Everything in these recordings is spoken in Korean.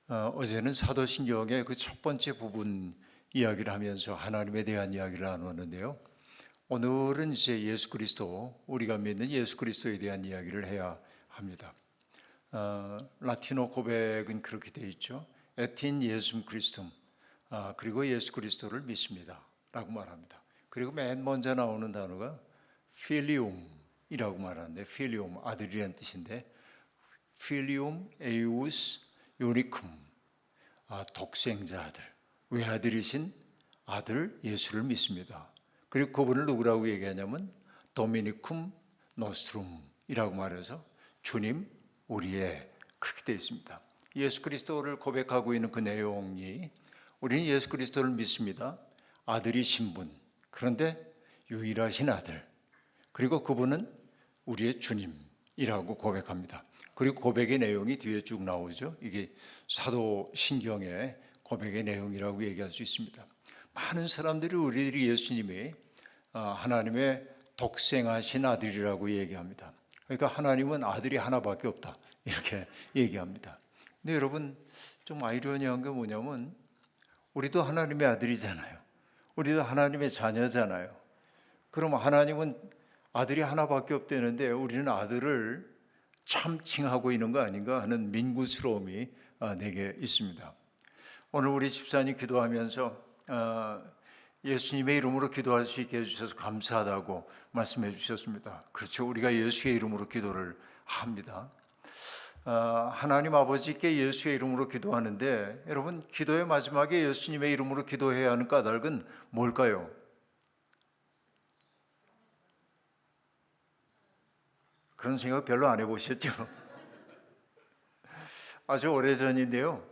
어제는 사도신경의 그 첫 번째 부분 이야기를 하면서 하나님에 대한 이야기를 나눴는데요. 오늘은 이제 예수 그리스도, 우리가 믿는 예수 그리스도에 대한 이야기를 해야 합니다. 라틴어 고백은 그렇게 되어 있죠. 에틴 예수ම් 그리스tum, 그리고 예수 그리스도를 믿습니다 라고 말합니다. 그리고 맨 먼저 나오는 단어가 필리움이라고 말하는데, 필리움 아들이라는 뜻인데, 필리움 에우스 요니쿰, 독생자 아들, 외아들이신 아들 예수를 믿습니다. 그리고 그분을 누구라고 얘기하냐면 도미니쿰 노스트룸이라고 말해서 주님 우리의, 그렇게 되어 있습니다. 예수 그리스도를 고백하고 있는 그 내용이, 우리는 예수 그리스도를 믿습니다. 아들이신 분, 그런데 유일하신 아들, 그리고 그분은 우리의 주님이라고 고백합니다. 그리고 고백의 내용이 뒤에 쭉 나오죠. 이게 사도신경의 고백의 내용이라고 얘기할 수 있습니다. 많은 사람들이 우리들이 예수님이 하나님의 독생하신 아들이라고 얘기합니다. 그러니까 하나님은 아들이 하나밖에 없다, 이렇게 얘기합니다. 근데 여러분, 좀 아이러니한 게 뭐냐면, 우리도 하나님의 아들이잖아요. 우리도 하나님의 자녀잖아요. 그럼 하나님은 아들이 하나밖에 없다는데 우리는 아들을 참칭하고 있는 거 아닌가 하는 민구스러움이 내게 있습니다. 오늘 우리 집사님 기도하면서 예수님의 이름으로 기도할 수 있게 해주셔서 감사하다고 말씀해 주셨습니다. 그렇죠. 우리가 예수의 이름으로 기도를 합니다. 하나님 아버지께 예수의 이름으로 기도하는데, 여러분, 기도의 마지막에 예수님의 이름으로 기도해야 하는 까닭은 뭘까요? 그런 생각 별로 안 해보셨죠? 아주 오래전인데요.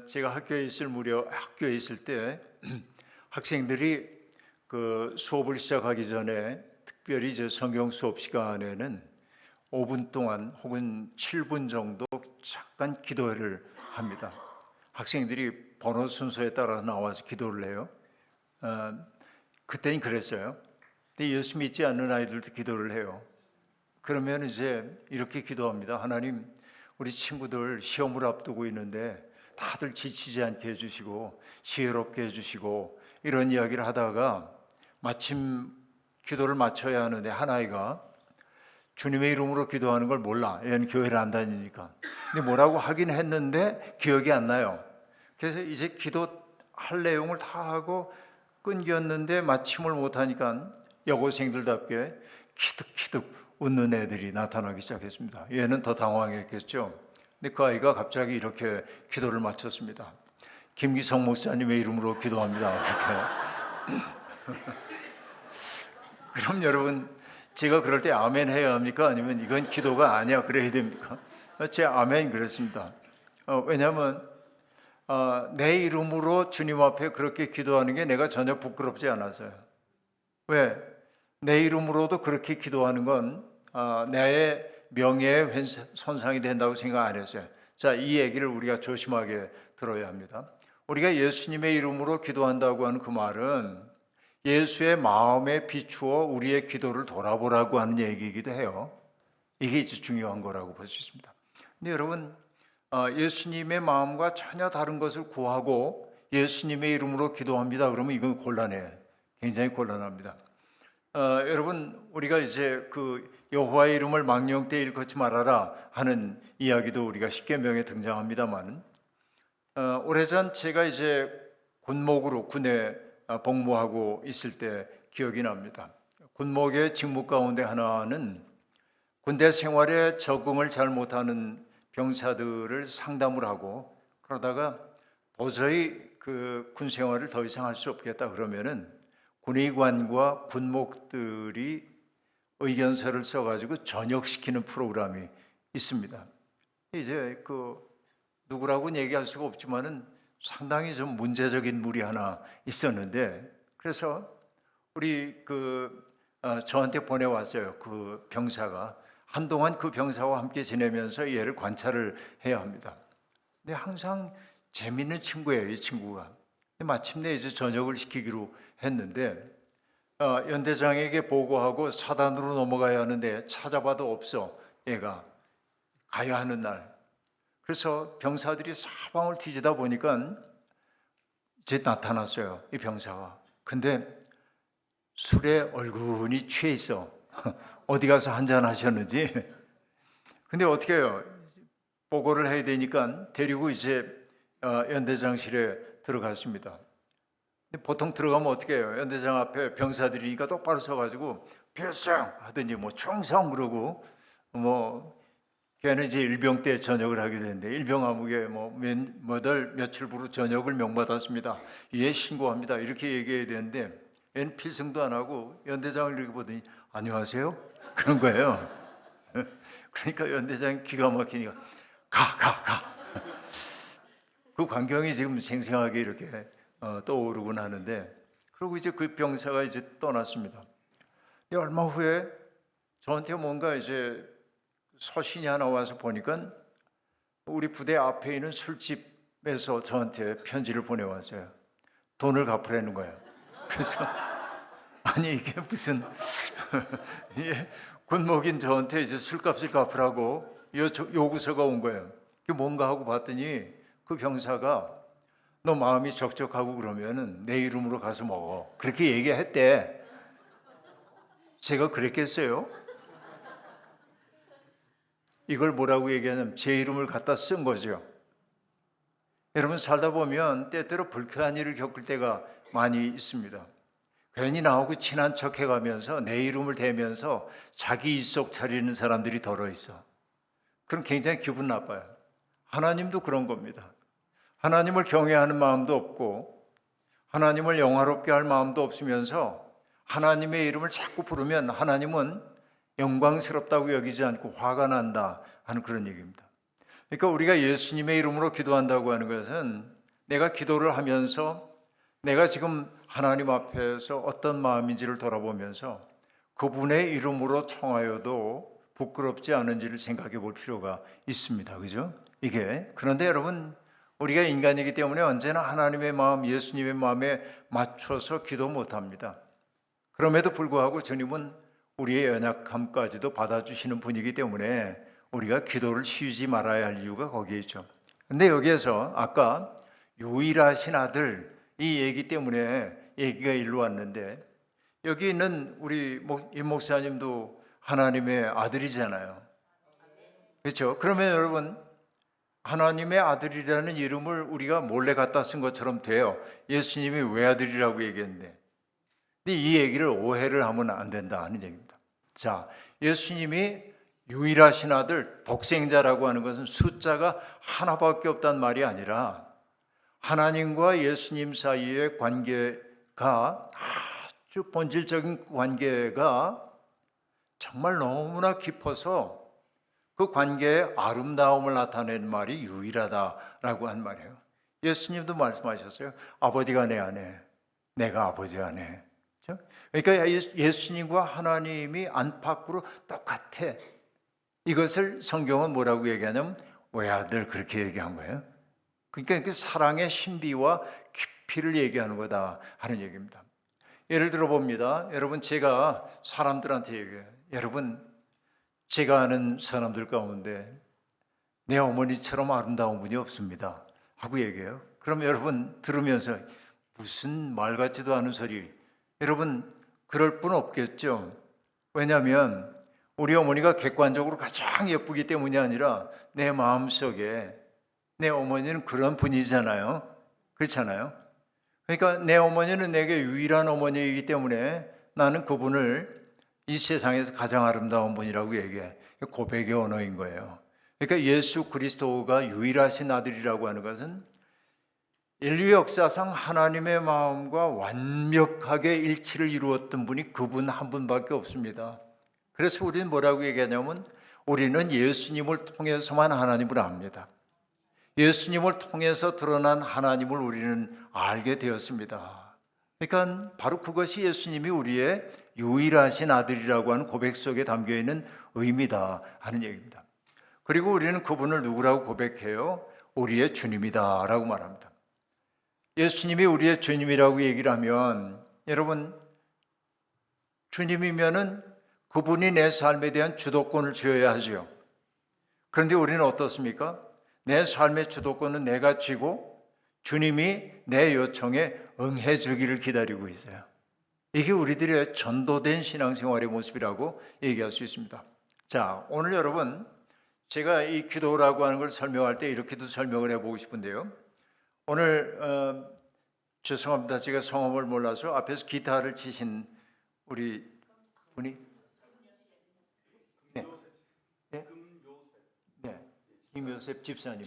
제가 학교에 있을 때 학생들이 그 수업을 시작하기 전에, 특별히 제 성경 수업 시간에는 5분 동안 혹은 7분 정도 잠깐 기도를 합니다. 학생들이 번호 순서에 따라 나와서 기도를 해요. 그때는 그랬어요. 근데 예수 믿지 않는 아이들도 기도를 해요. 그러면 이제 이렇게 기도합니다. 하나님, 우리 친구들 시험을 앞두고 있는데 다들 지치지 않게 해주시고 지혜롭게 해주시고, 이런 이야기를 하다가 마침 기도를 마쳐야 하는데 한 아이가 주님의 이름으로 기도하는 걸 몰라. 얘는 교회를 안 다니니까. 근데 뭐라고 하긴 했는데 기억이 안 나요. 그래서 이제 기도할 내용을 다 하고 끊겼는데 마침을 못하니까 여고생들답게 키득키득 웃는 애들이 나타나기 시작했습니다. 얘는 더 당황했겠죠. 근데 그 아이가 갑자기 이렇게 기도를 마쳤습니다. 김기성 목사님의 이름으로 기도합니다. 이렇게. 그럼 여러분, 제가 그럴 때 아멘 해야 합니까? 아니면 이건 기도가 아니야 그래야 됩니까? 제 아멘 그랬습니다. 왜냐하면 내 이름으로 주님 앞에 그렇게 기도하는 게 내가 전혀 부끄럽지 않아서요. 왜? 내 이름으로도 그렇게 기도하는 건 내 명예에 손상이 된다고 생각 안 했어요. 자, 이 얘기를 우리가 조심하게 들어야 합니다. 우리가 예수님의 이름으로 기도한다고 하는 그 말은 예수의 마음에 비추어 우리의 기도를 돌아보라고 하는 얘기이기도 해요. 이게 이제 중요한 거라고 볼 수 있습니다. 근데 여러분, 예수님의 마음과 전혀 다른 것을 구하고 예수님의 이름으로 기도합니다. 그러면 이건 곤란해요. 굉장히 곤란합니다. 여러분, 우리가 이제 그 여호와의 이름을 망령되이 일컫지 말아라 하는 이야기도 우리가 십계명에 등장합니다만, 오래전 제가 이제 군목으로 군에 복무하고 있을 때 기억이 납니다. 군목의 직무 가운데 하나는 군대 생활에 적응을 잘 못하는 병사들을 상담을 하고, 그러다가 도저히 그 군 생활을 더 이상 할 수 없겠다 그러면은 군의관과 군목들이 의견서를 써가지고 전역시키는 프로그램이 있습니다. 이제 그 누구라고는 얘기할 수가 없지만은 상당히 좀 문제적인 물이 하나 있었는데, 그래서 우리 저한테 보내왔어요. 그 병사가 한동안 그 병사와 함께 지내면서 얘를 관찰을 해야 합니다. 근데 항상 재밌는 친구예요, 이 친구가. 마침내 이제 전역을 시키기로 했는데 연대장에게 보고하고 사단으로 넘어가야 하는데 찾아봐도 없어. 얘가 가야 하는 날. 그래서 병사들이 사방을 뒤지다 보니까 이제 나타났어요, 이 병사가. 근데 술에 얼굴이 취해 있어. 어디 가서 한잔 하셨는지. 근데 어떻게 해요? 보고를 해야 되니까 데리고 이제 연대장실에 들어갔습니다. 보통 들어가면 어떻게 해요? 연대장 앞에 병사들이니까 똑바로 서가지고 필승 하든지 뭐 충성 그러고, 뭐 걔는 이제 일병 때 전역을 하게 되는데 일병 암흑에 며칠 부로 전역을 명받았습니다. 예, 신고합니다. 이렇게 얘기해야 되는데 얘는 필승도 안 하고 연대장을 이렇게 보더니 안녕하세요? 그런 거예요. 그러니까 연대장이 기가 막히니까 가. 그 광경이 지금 생생하게 이렇게 떠오르곤 하는데, 그리고 이제 그 병사가 이제 떠났습니다. 얼마 후에 저한테 뭔가 이제 서신이 하나 와서 보니까 우리 부대 앞에 있는 술집에서 저한테 편지를 보내왔어요. 돈을 갚으라는 거예요. 그래서 아니 이게 무슨 군목인 저한테 이제 술값을 갚으라고 요구서가 온 거예요. 그게 뭔가 하고 봤더니 그 병사가 너 마음이 적적하고 그러면은 내 이름으로 가서 먹어, 그렇게 얘기했대. 제가 그랬겠어요? 이걸 뭐라고 얘기하냐면 제 이름을 갖다 쓴 거죠. 여러분, 살다 보면 때때로 불쾌한 일을 겪을 때가 많이 있습니다. 괜히 나하고 친한 척 해가면서 내 이름을 대면서 자기 이속 차리는 사람들이 덜어 있어. 그럼 굉장히 기분 나빠요. 하나님도 그런 겁니다. 하나님을 경외하는 마음도 없고 하나님을 영화롭게 할 마음도 없으면서 하나님의 이름을 자꾸 부르면 하나님은 영광스럽다고 여기지 않고 화가 난다 하는 그런 얘기입니다. 그러니까 우리가 예수님의 이름으로 기도한다고 하는 것은 내가 기도를 하면서 내가 지금 하나님 앞에서 어떤 마음인지를 돌아보면서 그분의 이름으로 청하여도 부끄럽지 않은지를 생각해 볼 필요가 있습니다. 그죠? 그런데 여러분, 우리가 인간이기 때문에 언제나 하나님의 마음, 예수님의 마음에 맞춰서 기도 못합니다. 그럼에도 불구하고 주님은 우리의 연약함까지도 받아주시는 분이기 때문에 우리가 기도를 쉬지 말아야 할 이유가 거기에 있죠. 근데 여기에서 아까 유일하신 아들 이 얘기 때문에 얘기가 일로 왔는데, 여기 있는 우리 임 목사님도 하나님의 아들이잖아요. 그렇죠? 그러면 여러분, 하나님의 아들이라는 이름을 우리가 몰래 갖다 쓴 것처럼 돼요. 예수님이 외아들이라고 얘기했는데. 근데 이 얘기를 오해를 하면 안 된다 하는 얘기입니다. 자, 예수님이 유일하신 아들, 독생자라고 하는 것은 숫자가 하나밖에 없단 말이 아니라 하나님과 예수님 사이의 관계가 아주 본질적인 관계가 정말 너무나 깊어서 그 관계의 아름다움을 나타내는 말이 유일하다라고 한 말이에요. 예수님도 말씀하셨어요. 아버지가 내 안에, 내가 아버지 안에. 그러니까 예수님과 하나님이 안팎으로 똑같아. 이것을 성경은 뭐라고 얘기하냐면 외아들, 그렇게 얘기한 거예요. 그러니까 그 사랑의 신비와 깊이를 얘기하는 거다 하는 얘기입니다. 예를 들어 봅니다. 여러분, 제가 사람들한테 얘기해요. 여러분, 제가 아는 사람들 가운데 내 어머니처럼 아름다운 분이 없습니다 하고 얘기해요. 그럼 여러분 들으면서 무슨 말 같지도 않은 소리. 여러분, 그럴 분 없겠죠. 왜냐하면 우리 어머니가 객관적으로 가장 예쁘기 때문이 아니라 내 마음속에 내 어머니는 그런 분이잖아요. 그렇잖아요. 그러니까 내 어머니는 내게 유일한 어머니이기 때문에 나는 그분을 이 세상에서 가장 아름다운 분이라고 얘기해. 고백의 언어인 거예요. 그러니까 예수 그리스도가 유일하신 아들이라고 하는 것은 인류 역사상 하나님의 마음과 완벽하게 일치를 이루었던 분이 그분 한 분밖에 없습니다. 그래서 우리는 뭐라고 얘기하냐면 우리는 예수님을 통해서만 하나님을 압니다. 예수님을 통해서 드러난 하나님을 우리는 알게 되었습니다. 그러니까 바로 그것이 예수님이 우리의 유일하신 아들이라고 하는 고백 속에 담겨있는 의미다 하는 얘기입니다. 그리고 우리는 그분을 누구라고 고백해요? 우리의 주님이다 라고 말합니다. 예수님이 우리의 주님이라고 얘기를 하면 여러분, 주님이면은 그분이 내 삶에 대한 주도권을 쥐어야 하죠. 그런데 우리는 어떻습니까? 내 삶의 주도권은 내가 쥐고 주님이 내 요청에 응해 주기를 기다리고 있어요. 이게 우리들의 전도된 신앙생활의 모습이라고 얘기할 수 있습니다. 자, 오늘 여러분, 제가 이 기도라고 하는 걸 설명할 때 이렇게도 설명을 해보고 싶은데요. 오늘 죄송합니다. 제가 성함을 몰라서 앞에서 기타를 치신 우리 분이 네, 네, 네, 김요셉 집사님,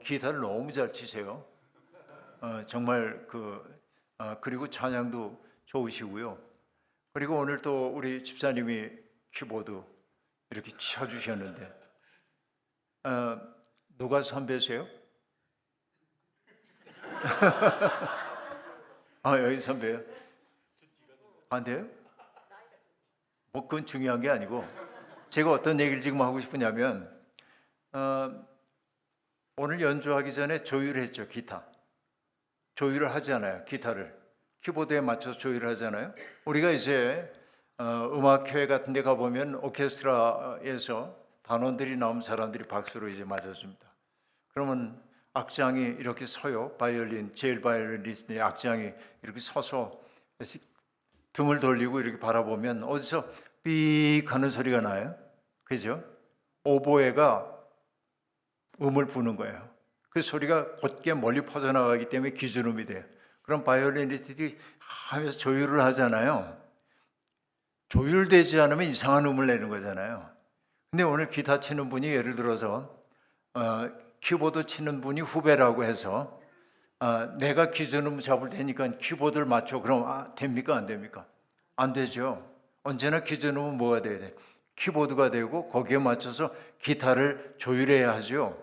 기타를 너무 잘 치세요. 정말 그리고 찬양도 좋으시고요. 그리고 오늘 또 우리 집사님이 키보드 이렇게 쳐주셨는데 누가 선배세요? 여기 선배요? 안 돼요? 뭐 그건 중요한 게 아니고 제가 어떤 얘기를 지금 하고 싶으냐면 오늘 연주하기 전에 조율을 했죠. 기타 조율을 하잖아요. 기타를 키보드에 맞춰서 조율을 하잖아요. 우리가 이제 음악회 같은 데 가보면 오케스트라에서 단원들이 나오면 사람들이 박수로 이제 맞아줍니다. 그러면 악장이 이렇게 서요. 바이올린, 제일 바이올리니스트의 악장이 이렇게 서서 등을 돌리고 이렇게 바라보면 어디서 삑 하는 소리가 나요. 그죠? 오보에가 음을 부는 거예요. 그 소리가 곧게 멀리 퍼져나가기 때문에 기준음이 돼요. 그럼 바이올리니스트들이 하면서 조율을 하잖아요. 조율되지 않으면 이상한 음을 내는 거잖아요. 근데 오늘 기타 치는 분이 예를 들어서 키보드 치는 분이 후배라고 해서 내가 기준음 잡을 테니까 키보드를 맞춰. 그럼 됩니까? 안 됩니까? 안 되죠. 언제나 기준음은 뭐가 돼야 돼? 키보드가 되고 거기에 맞춰서 기타를 조율해야 하죠.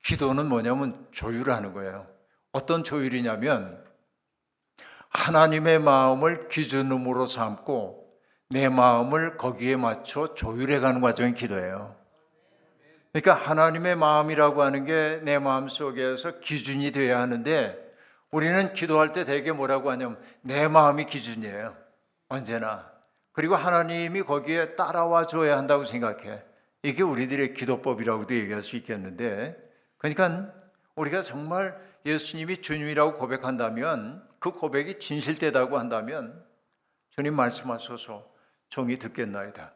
기도는 뭐냐면 조율하는 거예요. 어떤 조율이냐면 하나님의 마음을 기준음으로 삼고 내 마음을 거기에 맞춰 조율해가는 과정이 기도예요. 그러니까 하나님의 마음이라고 하는 게 내 마음 속에서 기준이 되어야 하는데 우리는 기도할 때 되게 뭐라고 하냐면 내 마음이 기준이에요. 언제나. 그리고 하나님이 거기에 따라와 줘야 한다고 생각해. 이게 우리들의 기도법이라고도 얘기할 수 있겠는데, 그러니까 우리가 정말 예수님이 주님이라고 고백한다면, 그 고백이 진실되다고 한다면 주님 말씀하소서 종이 듣겠나이다.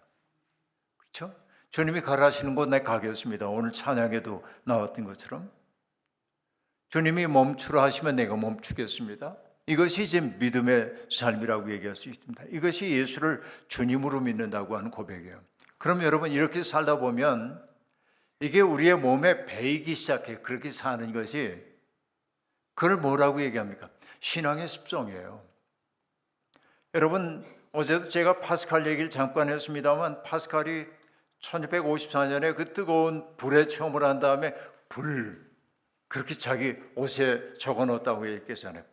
그렇죠? 주님이 가라시는 곳 내 가겠습니다. 오늘 찬양에도 나왔던 것처럼 주님이 멈추라 하시면 내가 멈추겠습니다. 이것이 이제 믿음의 삶이라고 얘기할 수 있습니다. 이것이 예수를 주님으로 믿는다고 하는 고백이에요. 그럼 여러분 이렇게 살다 보면 이게 우리의 몸에 배이기 시작해요. 그렇게 사는 것이. 그걸 뭐라고 얘기합니까? 신앙의 습성이에요. 여러분 어제도 제가 파스칼 얘기를 잠깐 했습니다만 파스칼이 1654년에 그 뜨거운 불의 체험을 한 다음에 그렇게 자기 옷에 적어놓았다고 얘기했잖아요.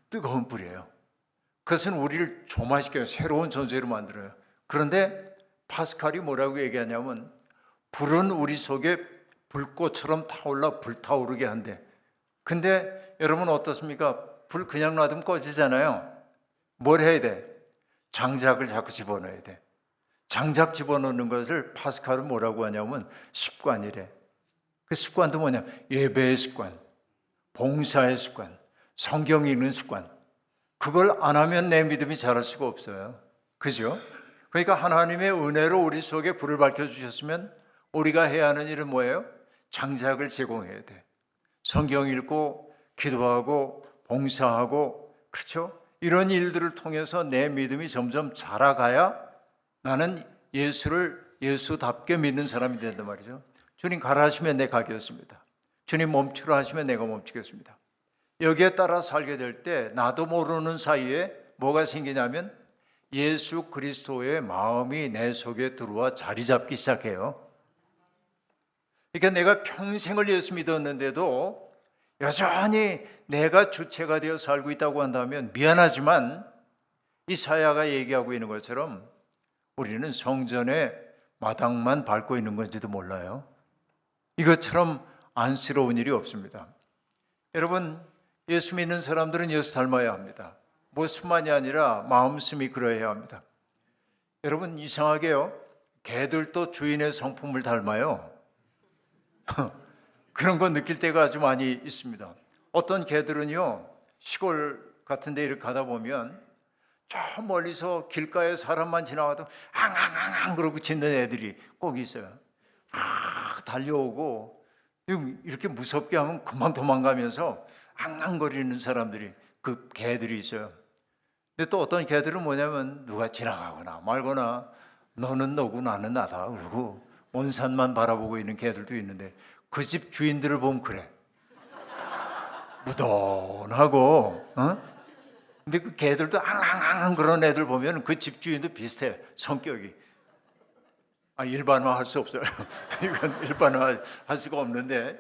뜨거운 불이에요. 그것은 우리를 조마시켜요. 새로운 존재로 만들어요. 그런데 파스칼이 뭐라고 얘기하냐면 불은 우리 속에 불꽃처럼 타올라 불타오르게 한대. 근데 여러분 어떻습니까? 불 그냥 놔두면 꺼지잖아요. 뭘 해야 돼? 장작을 자꾸 집어넣어야 돼. 장작 집어넣는 것을 파스칼은 뭐라고 하냐면 습관이래. 그 습관도 뭐냐? 예배의 습관, 봉사의 습관, 성경 읽는 습관. 그걸 안 하면 내 믿음이 자랄 수가 없어요. 그죠? 그러니까 하나님의 은혜로 우리 속에 불을 밝혀주셨으면 우리가 해야 하는 일은 뭐예요? 장작을 제공해야 돼. 성경 읽고 기도하고 봉사하고, 그렇죠? 이런 일들을 통해서 내 믿음이 점점 자라가야 나는 예수를 예수답게 믿는 사람이 된단 말이죠. 주님 가라 하시면 내가 가겠습니다. 주님 멈추라 하시면 내가 멈추겠습니다. 여기에 따라 살게 될 때 나도 모르는 사이에 뭐가 생기냐면 예수 그리스도의 마음이 내 속에 들어와 자리 잡기 시작해요. 그러니까 내가 평생을 예수 믿었는데도 여전히 내가 주체가 되어 살고 있다고 한다면 미안하지만 이사야가 얘기하고 있는 것처럼 우리는 성전의 마당만 밟고 있는 건지도 몰라요. 이것처럼 안쓰러운 일이 없습니다. 여러분 예수 믿는 사람들은 예수 닮아야 합니다. 모습만이 아니라 마음씀이 그러해야 합니다. 여러분 이상하게요, 개들도 주인의 성품을 닮아요. 그런 거 느낄 때가 아주 많이 있습니다. 어떤 개들은요, 시골 같은 데 이렇게 가다 보면 저 멀리서 길가에 사람만 지나가도 앙앙앙앙 그러고 짖는 애들이 꼭 있어요. 막 달려오고 이렇게 무섭게 하면 금방 도망가면서 앙앙거리는 사람들이, 그 개들이 있어요. 근데 또 어떤 개들은 뭐냐면 누가 지나가거나 말거나 너는 너고 나는 나다 그러고 온 산만 바라보고 있는 개들도 있는데, 그 집 주인들을 보면 그래. 무던하고, 근데 그 개들도 앙앙앙 그런 애들 보면 그 집 주인도 비슷해, 성격이. 일반화할 수 없어요. 이건 일반화할 수가 없는데,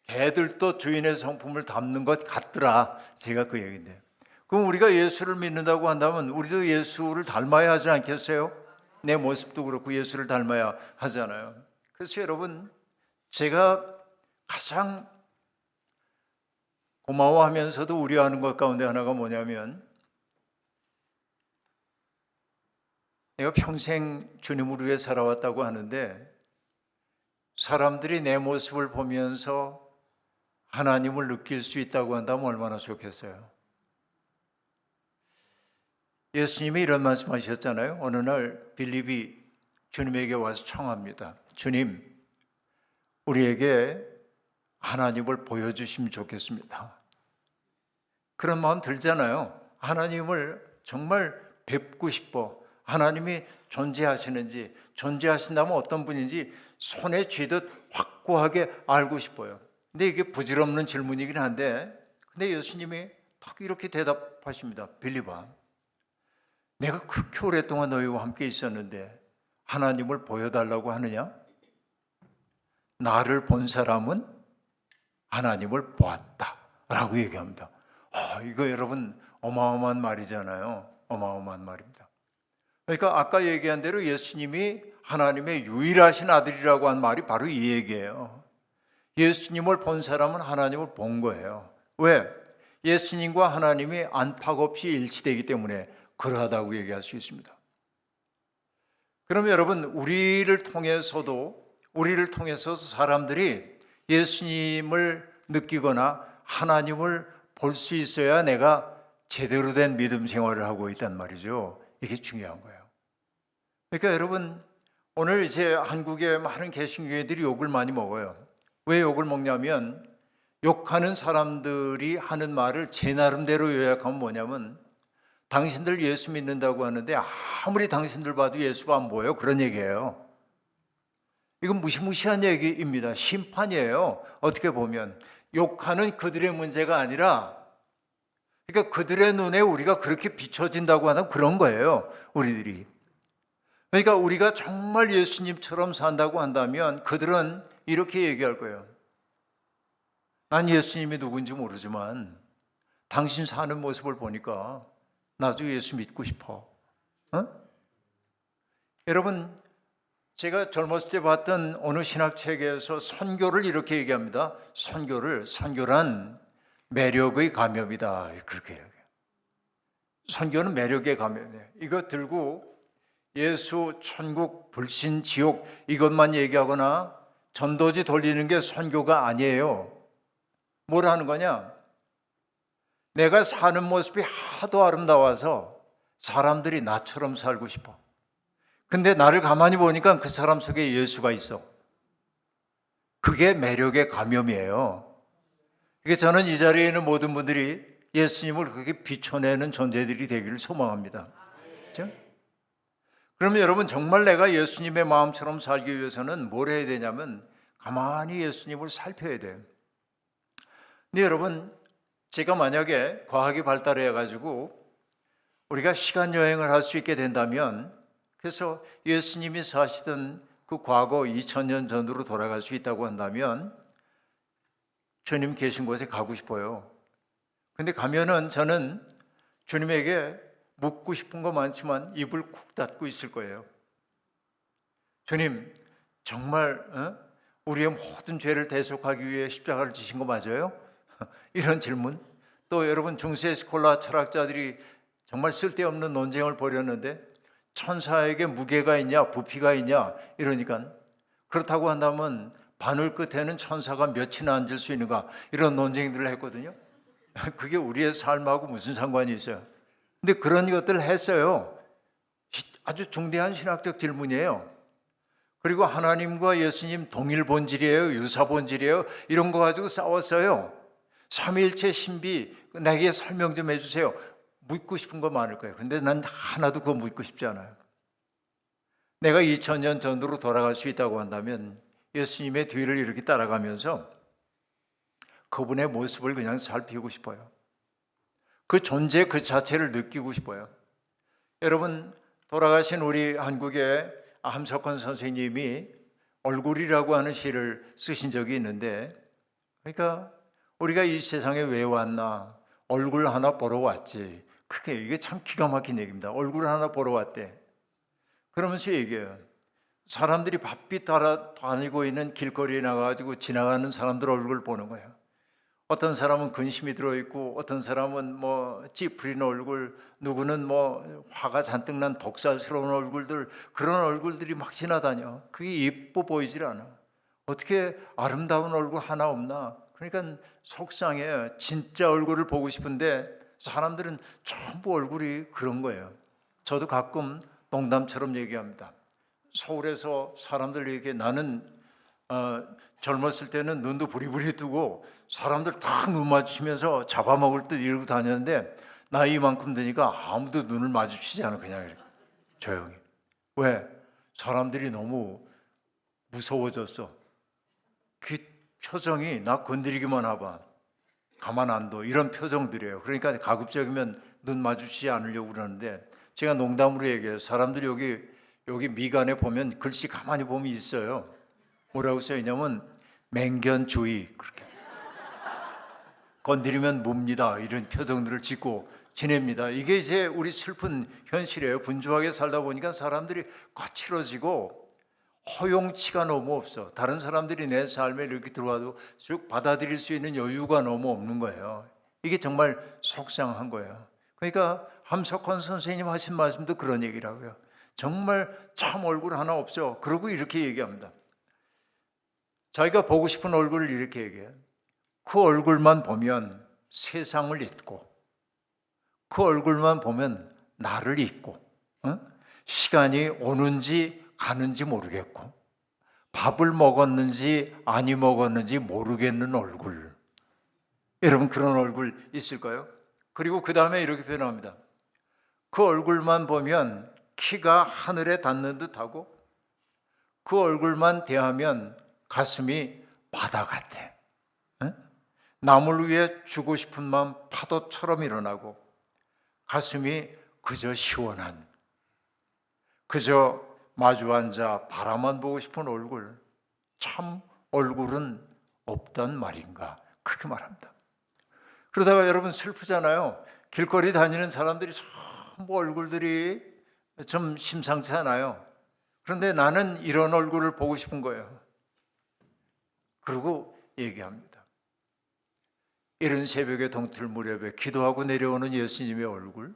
개들도 주인의 성품을 담는 것 같더라. 제가 그 얘기인데. 그럼 우리가 예수를 믿는다고 한다면 우리도 예수를 닮아야 하지 않겠어요? 내 모습도 그렇고 예수를 닮아야 하잖아요. 그래서 여러분, 제가 가장 고마워하면서도 우려하는 것 가운데 하나가 뭐냐면, 내가 평생 주님을 위해 살아왔다고 하는데 사람들이 내 모습을 보면서 하나님을 느낄 수 있다고 한다면 얼마나 좋겠어요. 예수님이 이런 말씀하셨잖아요. 어느 날 빌립이 주님에게 와서 청합니다. 주님, 우리에게 하나님을 보여주시면 좋겠습니다. 그런 마음 들잖아요. 하나님을 정말 뵙고 싶어. 하나님이 존재하시는지, 존재하신다면 어떤 분인지 손에 쥐듯 확고하게 알고 싶어요. 근데 이게 부질없는 질문이긴 한데, 근데 예수님이 딱 이렇게 대답하십니다. 빌립아, 내가 그렇게 오랫동안 너희와 함께 있었는데 하나님을 보여달라고 하느냐? 나를 본 사람은 하나님을 보았다 라고 얘기합니다. 이거 여러분 어마어마한 말이잖아요. 어마어마한 말입니다. 그러니까 아까 얘기한 대로 예수님이 하나님의 유일하신 아들이라고 한 말이 바로 이 얘기예요. 예수님을 본 사람은 하나님을 본 거예요. 왜? 예수님과 하나님이 안팎 없이 일치되기 때문에 그러하다고 얘기할 수 있습니다. 그럼 여러분, 우리를 통해서도 사람들이 예수님을 느끼거나 하나님을 볼 수 있어야 내가 제대로 된 믿음 생활을 하고 있단 말이죠. 이게 중요한 거예요. 그러니까 여러분, 오늘 이제 한국의 많은 개신교회들이 욕을 많이 먹어요. 왜 욕을 먹냐면, 욕하는 사람들이 하는 말을 제 나름대로 요약하면 뭐냐면, 당신들 예수 믿는다고 하는데 아무리 당신들 봐도 예수가 안 보여, 그런 얘기예요. 이건 무시무시한 얘기입니다. 심판이에요. 어떻게 보면 욕하는 그들의 문제가 아니라, 그러니까 그들의 눈에 우리가 그렇게 비춰진다고 하는 그런 거예요, 우리들이. 그러니까 우리가 정말 예수님처럼 산다고 한다면 그들은 이렇게 얘기할 거예요. 난 예수님이 누군지 모르지만 당신 사는 모습을 보니까 나도 예수 믿고 싶어. 여러분, 제가 젊었을 때 봤던 어느 신학책에서 선교를 이렇게 얘기합니다. 선교란 매력의 감염이다, 그렇게 얘기해요. 선교는 매력의 감염이에요. 이거 들고 예수, 천국, 불신, 지옥 이것만 얘기하거나 전도지 돌리는 게 선교가 아니에요. 뭘 하는 거냐? 내가 사는 모습이 하도 아름다워서 사람들이 나처럼 살고 싶어. 근데 나를 가만히 보니까 그 사람 속에 예수가 있어. 그게 매력의 감염이에요. 그게 저는 이 자리에 있는 모든 분들이 예수님을 그렇게 비춰내는 존재들이 되기를 소망합니다. 그렇죠? 그러면 여러분, 정말 내가 예수님의 마음처럼 살기 위해서는 뭘 해야 되냐면 가만히 예수님을 살펴야 돼요. 근데 여러분, 제가 만약에 과학이 발달해 가지고 우리가 시간 여행을 할 수 있게 된다면, 그래서 예수님이 사시던 그 과거 2000년 전으로 돌아갈 수 있다고 한다면 주님 계신 곳에 가고 싶어요. 근데 가면은 저는 주님에게 묻고 싶은 거 많지만 입을 쿡 닫고 있을 거예요. 주님, 정말 우리의 모든 죄를 대속하기 위해 십자가를 지신 거 맞아요? 이런 질문. 또 여러분, 중세 스콜라 철학자들이 정말 쓸데없는 논쟁을 벌였는데 천사에게 무게가 있냐 부피가 있냐 이러니까, 그렇다고 한다면 바늘 끝에는 천사가 몇이나 앉을 수 있는가, 이런 논쟁들을 했거든요. 그게 우리의 삶하고 무슨 상관이 있어요? 근데 그런 것들을 했어요. 아주 중대한 신학적 질문이에요. 그리고 하나님과 예수님 동일 본질이에요, 유사 본질이에요, 이런 거 가지고 싸웠어요. 삼위일체 신비 내게 설명 좀 해주세요. 묻고 싶은 거 많을 거예요. 근데 난 하나도 그거 묻고 싶지 않아요. 내가 2000년 전으로 돌아갈 수 있다고 한다면 예수님의 뒤를 이렇게 따라가면서 그분의 모습을 그냥 살피고 싶어요. 그 존재 그 자체를 느끼고 싶어요. 여러분, 돌아가신 우리 한국의 함석헌 선생님이 얼굴이라고 하는 시를 쓰신 적이 있는데, 그러니까 우리가 이 세상에 왜 왔나, 얼굴 하나 보러 왔지. 이게 참 기가 막힌 얘기입니다. 얼굴 하나 보러 왔대. 그러면서 얘기해요. 사람들이 바삐 따라 다니고 있는 길거리에 나가가지고 지나가는 사람들 얼굴 보는 거예요. 어떤 사람은 근심이 들어있고, 어떤 사람은 뭐 찌푸린 얼굴, 누구는 뭐 화가 잔뜩 난 독살스러운 얼굴들, 그런 얼굴들이 막 지나다녀. 그게 예뻐 보이질 않아. 어떻게 아름다운 얼굴 하나 없나? 그러니까 속상해요. 진짜 얼굴을 보고 싶은데 사람들은 전부 얼굴이 그런 거예요. 저도 가끔 농담처럼 얘기합니다. 서울에서 사람들에게 나는 젊었을 때는 눈도 부리부리 뜨고 사람들 탁 눈 마주치면서 잡아먹을 듯 이러고 다녔는데, 나이만큼 되니까 아무도 눈을 마주치지 않아. 그냥 이렇게 조용히. 왜? 사람들이 너무 무서워졌어. 그 표정이 나 건드리기만 하봐, 가만 안 둬, 이런 표정들이에요. 그러니까 가급적이면 눈 마주치지 않으려고 그러는데, 제가 농담으로 얘기해요. 사람들이 여기 미간에 보면 글씨 가만히 보면 있어요. 뭐라고 써있냐면 맹견주의, 그렇게 건드리면 뭡니다, 이런 표정들을 짓고 지냅니다. 이게 이제 우리 슬픈 현실이에요. 분주하게 살다 보니까 사람들이 거칠어지고 허용치가 너무 없어. 다른 사람들이 내 삶에 이렇게 들어와도 쭉 받아들일 수 있는 여유가 너무 없는 거예요. 이게 정말 속상한 거예요. 그러니까 함석헌 선생님 하신 말씀도 그런 얘기라고요. 정말 참 얼굴 하나 없죠. 그러고 이렇게 얘기합니다. 자기가 보고 싶은 얼굴을 이렇게 얘기해요. 그 얼굴만 보면 세상을 잊고, 그 얼굴만 보면 나를 잊고, 시간이 오는지 가는지 모르겠고, 밥을 먹었는지 아니 먹었는지 모르겠는 얼굴. 여러분, 그런 얼굴 있을까요? 그리고 그 다음에 이렇게 표현합니다. 그 얼굴만 보면 키가 하늘에 닿는 듯하고, 그 얼굴만 대하면 가슴이 바다 같아. 남을 위해 주고 싶은 마음 파도처럼 일어나고, 가슴이 그저 시원한, 그저 마주 앉아 바라만 보고 싶은 얼굴. 참 얼굴은 없단 말인가, 그렇게 말합니다. 그러다가 여러분 슬프잖아요. 길거리 다니는 사람들이 전부 얼굴들이 좀 심상치 않아요. 그런데 나는 이런 얼굴을 보고 싶은 거예요. 그리고 얘기합니다. 이른 새벽에 동틀 무렵에 기도하고 내려오는 예수님의 얼굴,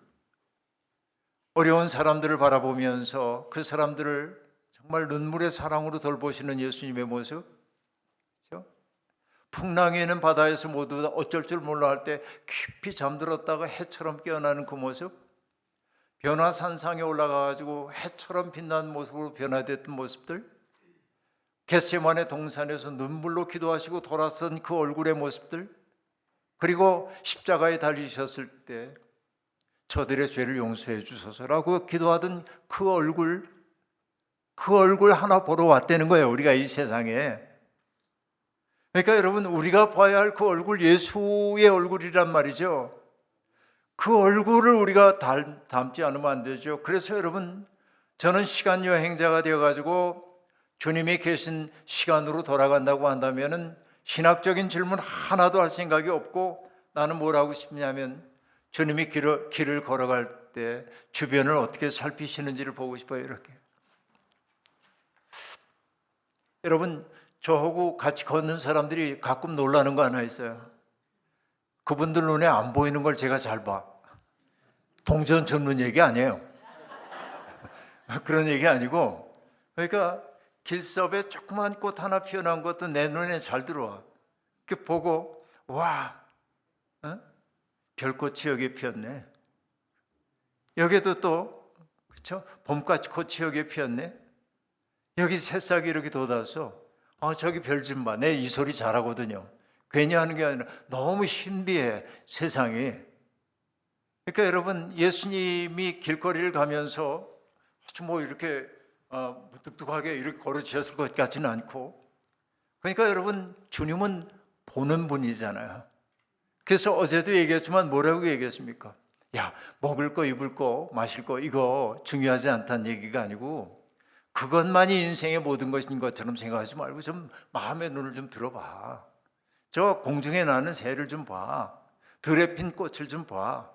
어려운 사람들을 바라보면서 그 사람들을 정말 눈물의 사랑으로 돌보시는 예수님의 모습, 그렇죠? 풍랑이 있는 바다에서 모두 어쩔 줄 몰라 할 때 깊이 잠들었다가 해처럼 깨어나는 그 모습, 변화산상에 올라가가지고 해처럼 빛난 모습으로 변화됐던 모습들, 겟세마네 동산에서 눈물로 기도하시고 돌아선 그 얼굴의 모습들, 그리고 십자가에 달리셨을 때 저들의 죄를 용서해 주소서라고 기도하던 그 얼굴 하나 보러 왔다는 거예요, 우리가 이 세상에. 그러니까 여러분, 우리가 봐야 할 그 얼굴, 예수의 얼굴이란 말이죠. 그 얼굴을 우리가 닮지 않으면 안 되죠. 그래서 여러분, 저는 시간 여행자가 되어가지고 주님이 계신 시간으로 돌아간다고 한다면은 신학적인 질문 하나도 할 생각이 없고, 나는 뭘 하고 싶냐면 주님이 길을 걸어갈 때 주변을 어떻게 살피시는지를 보고 싶어요. 이렇게. 여러분, 저하고 같이 걷는 사람들이 가끔 놀라는 거 하나 있어요. 그분들 눈에 안 보이는 걸 제가 잘 봐. 동전 줍는 얘기 아니에요. 그런 얘기 아니고, 그러니까 길섭에 조그만 꽃 하나 피어난 것도 내 눈에 잘 들어와. 그 보고 와, 별꽃이 여기 피었네. 여기도 또 그렇죠? 봄꽃이 여기 피었네. 여기 새싹이 이렇게 돋아서 저기 별 좀 봐. 내 이 소리 잘하거든요. 괜히 하는 게 아니라 너무 신비해 세상이. 그러니까 여러분, 예수님이 길거리를 가면서 아주 뭐 이렇게 무뚝뚝하게 이렇게 걸어주셨을 것 같지는 않고, 그러니까 여러분, 주님은 보는 분이잖아요. 그래서 어제도 얘기했지만 뭐라고 얘기했습니까? 야, 먹을 거, 입을 거, 마실 거 이거 중요하지 않다는 얘기가 아니고 그것만이 인생의 모든 것인 것처럼 생각하지 말고 좀 마음의 눈을 좀 들어봐. 저 공중에 나는 새를 좀 봐. 들에 핀 꽃을 좀 봐.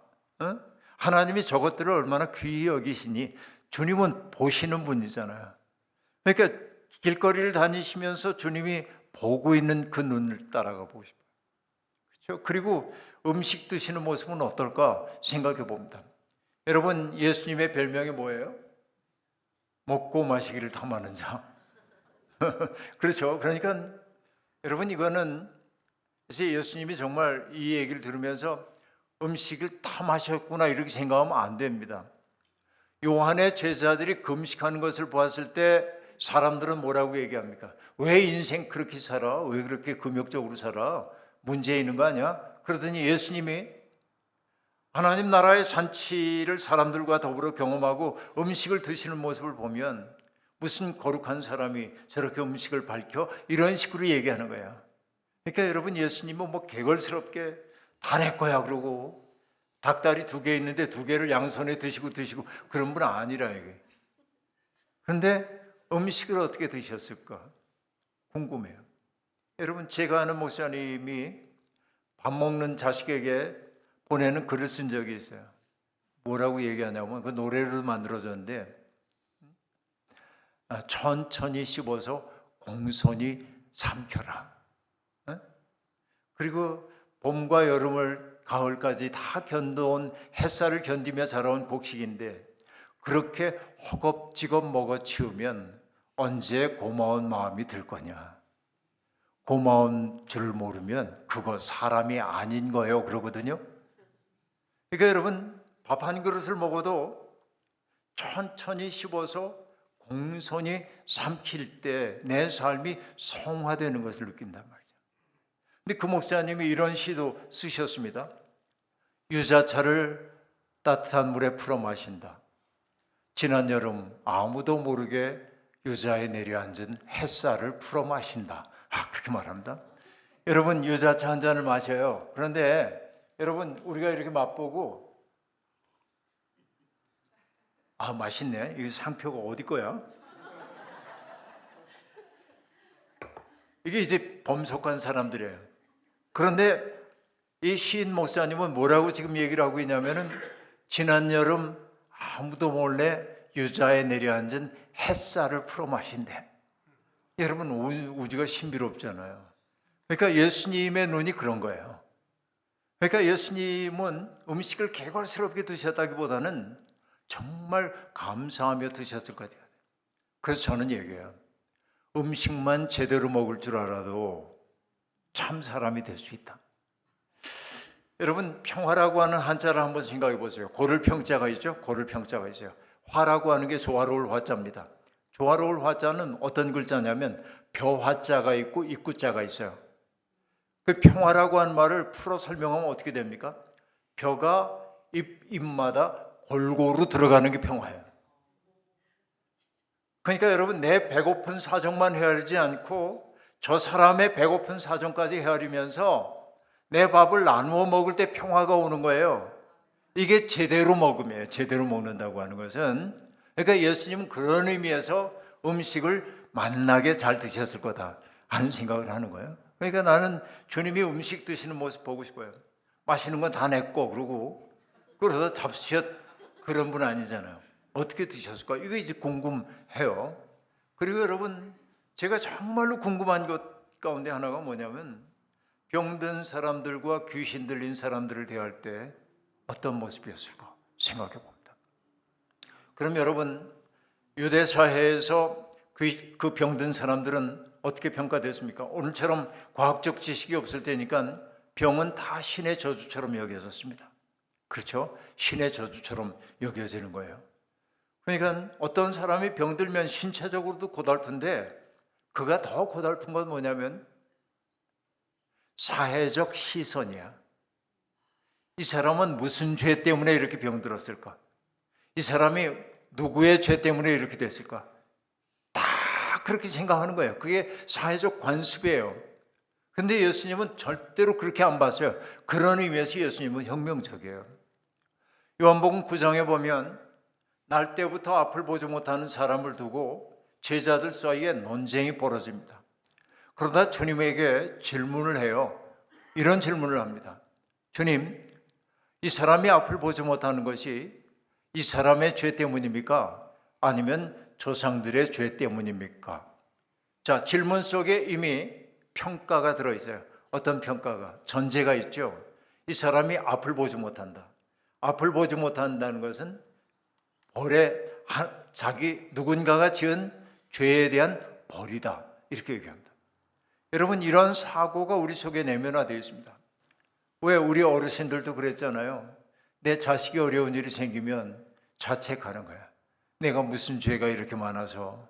하나님이 저것들을 얼마나 귀히 여기시니. 주님은 보시는 분이잖아요. 그러니까 길거리를 다니시면서 주님이 보고 있는 그 눈을 따라가 보고 싶어요. 그렇죠? 그리고 음식 드시는 모습은 어떨까 생각해 봅니다. 여러분, 예수님의 별명이 뭐예요? 먹고 마시기를 탐하는 자. 그렇죠? 그러니까 여러분, 이거는 이제 예수님이 정말 이 얘기를 들으면서 음식을 탐하셨구나 이렇게 생각하면 안 됩니다. 요한의 제자들이 금식하는 것을 보았을 때 사람들은 뭐라고 얘기합니까? 왜 인생 그렇게 살아? 왜 그렇게 금욕적으로 살아? 문제 있는 거 아니야? 그러더니 예수님이 하나님 나라의 잔치를 사람들과 더불어 경험하고 음식을 드시는 모습을 보면 무슨 거룩한 사람이 저렇게 음식을 밝혀? 이런 식으로 얘기하는 거야. 그러니까 여러분, 예수님은 뭐 개걸스럽게 다 내 거야 그러고 닭다리 2개 있는데 2개를 양손에 드시고 그런 분 아니라 이게. 그런데 음식을 어떻게 드셨을까 궁금해요. 여러분, 제가 아는 목사님이 밥 먹는 자식에게 보내는 글을 쓴 적이 있어요. 뭐라고 얘기하냐면 그 노래로 만들어졌는데 천천히 씹어서 공손히 삼켜라. 그리고 봄과 여름을 가을까지 다 견뎌온 햇살을 견디며 자라온 곡식인데 그렇게 허겁지겁 먹어치우면 언제 고마운 마음이 들 거냐. 고마운 줄 모르면 그거 사람이 아닌 거예요 그러거든요. 그러니까 여러분, 밥 한 그릇을 먹어도 천천히 씹어서 공손히 삼킬 때 내 삶이 성화되는 것을 느낀단 말이죠. 근데 그 목사님이 이런 시도 쓰셨습니다. 유자차를 따뜻한 물에 풀어 마신다. 지난 여름 아무도 모르게 유자에 내려앉은 햇살을 풀어 마신다. 그렇게 말합니다. 여러분, 유자차 한 잔을 마셔요. 그런데 여러분, 우리가 이렇게 맛보고 맛있네. 이 상표가 어디 거야? 이게 이제 범석한 사람들이에요. 그런데 이 시인 목사님은 뭐라고 지금 얘기를 하고 있냐면은 지난 여름 아무도 몰래 유자에 내려앉은 햇살을 풀어 마신대. 여러분, 우주가 신비롭잖아요. 그러니까 예수님의 눈이 그런 거예요. 그러니까 예수님은 음식을 개걸스럽게 드셨다기보다는 정말 감사하며 드셨을 것 같아요. 그래서 저는 얘기해요. 음식만 제대로 먹을 줄 알아도 참 사람이 될 수 있다. 여러분, 평화라고 하는 한자를 한번 생각해 보세요. 고를 평자가 있죠? 고를 평자가 있어요. 화라고 하는 게 조화로울 화자입니다. 조화로울 화자는 어떤 글자냐면 벼화자가 있고 입구자가 있어요. 그 평화라고 하는 말을 풀어 설명하면 어떻게 됩니까? 벼가 입마다 골고루 들어가는 게 평화예요. 그러니까 여러분, 내 배고픈 사정만 헤아리지 않고 저 사람의 배고픈 사정까지 헤아리면서 내 밥을 나누어 먹을 때 평화가 오는 거예요. 이게 제대로 먹음이에요. 제대로 먹는다고 하는 것은. 그러니까 예수님은 그런 의미에서 음식을 맛나게 잘 드셨을 거다 하는 생각을 하는 거예요. 그러니까 나는 주님이 음식 드시는 모습 보고 싶어요. 마시는 건 다 냈고 그러고 그러다 잡수셨 그런 분 아니잖아요. 어떻게 드셨을까? 이거 이제 궁금해요. 그리고 여러분, 제가 정말로 궁금한 것 가운데 하나가 뭐냐면 병든 사람들과 귀신 들린 사람들을 대할 때 어떤 모습이었을까 생각해 봅니다. 그럼 여러분, 유대 사회에서 그 병든 사람들은 어떻게 평가됐습니까? 오늘처럼 과학적 지식이 없을 때니까 병은 다 신의 저주처럼 여겨졌습니다. 그렇죠? 신의 저주처럼 여겨지는 거예요. 그러니까 어떤 사람이 병들면 신체적으로도 고달픈데 그가 더 고달픈 건 뭐냐면 사회적 시선이야. 이 사람은 무슨 죄 때문에 이렇게 병들었을까? 이 사람이 누구의 죄 때문에 이렇게 됐을까? 다 그렇게 생각하는 거예요. 그게 사회적 관습이에요. 근데 예수님은 절대로 그렇게 안 봤어요. 그런 의미에서 예수님은 혁명적이에요. 요한복음 9장에 보면 날 때부터 앞을 보지 못하는 사람을 두고 제자들 사이에 논쟁이 벌어집니다. 그러다 주님에게 질문을 해요. 이런 질문을 합니다. 주님, 이 사람이 앞을 보지 못하는 것이 이 사람의 죄 때문입니까? 아니면 조상들의 죄 때문입니까? 자, 질문 속에 이미 평가가 들어있어요. 어떤 평가가? 전제가 있죠. 이 사람이 앞을 보지 못한다. 앞을 보지 못한다는 것은 자기 누군가가 지은 죄에 대한 벌이다. 이렇게 얘기합니다. 여러분, 이런 사고가 우리 속에 내면화되어 있습니다. 왜 우리 어르신들도 그랬잖아요. 내 자식이 어려운 일이 생기면 자책하는 거야. 내가 무슨 죄가 이렇게 많아서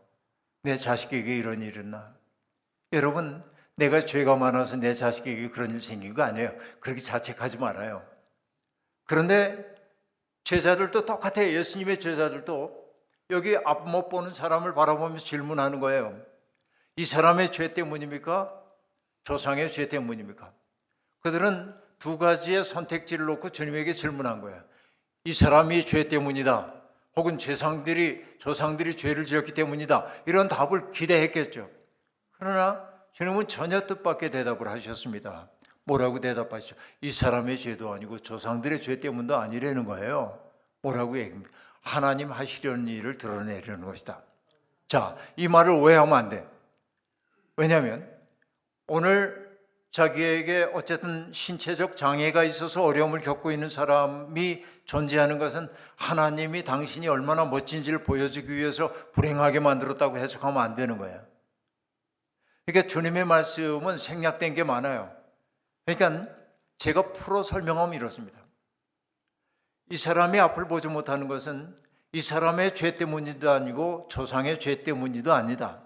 내 자식에게 이런 일이 있나. 여러분, 내가 죄가 많아서 내 자식에게 그런 일 생긴 거 아니에요. 그렇게 자책하지 말아요. 그런데 제자들도 똑같아요. 예수님의 제자들도 여기 앞 못 보는 사람을 바라보면서 질문하는 거예요. 이 사람의 죄 때문입니까? 조상의 죄 때문입니까? 그들은 두 가지의 선택지를 놓고 주님에게 질문한 거예요. 이 사람이 죄 때문이다. 혹은 조상들이 죄를 지었기 때문이다. 이런 답을 기대했겠죠. 그러나 주님은 전혀 뜻밖의 대답을 하셨습니다. 뭐라고 대답하시죠? 이 사람의 죄도 아니고 조상들의 죄 때문도 아니라는 거예요. 뭐라고 얘기합니까? 하나님 하시려는 일을 드러내려는 것이다. 자, 이 말을 오해하면 안 돼. 왜냐하면 오늘 자기에게 어쨌든 신체적 장애가 있어서 어려움을 겪고 있는 사람이 존재하는 것은 하나님이 당신이 얼마나 멋진지를 보여주기 위해서 불행하게 만들었다고 해석하면 안 되는 거예요. 그러니까 주님의 말씀은 생략된 게 많아요. 그러니까 제가 풀어 설명하면 이렇습니다. 이 사람이 앞을 보지 못하는 것은 이 사람의 죄 때문이도 아니고 조상의 죄 때문이도 아니다.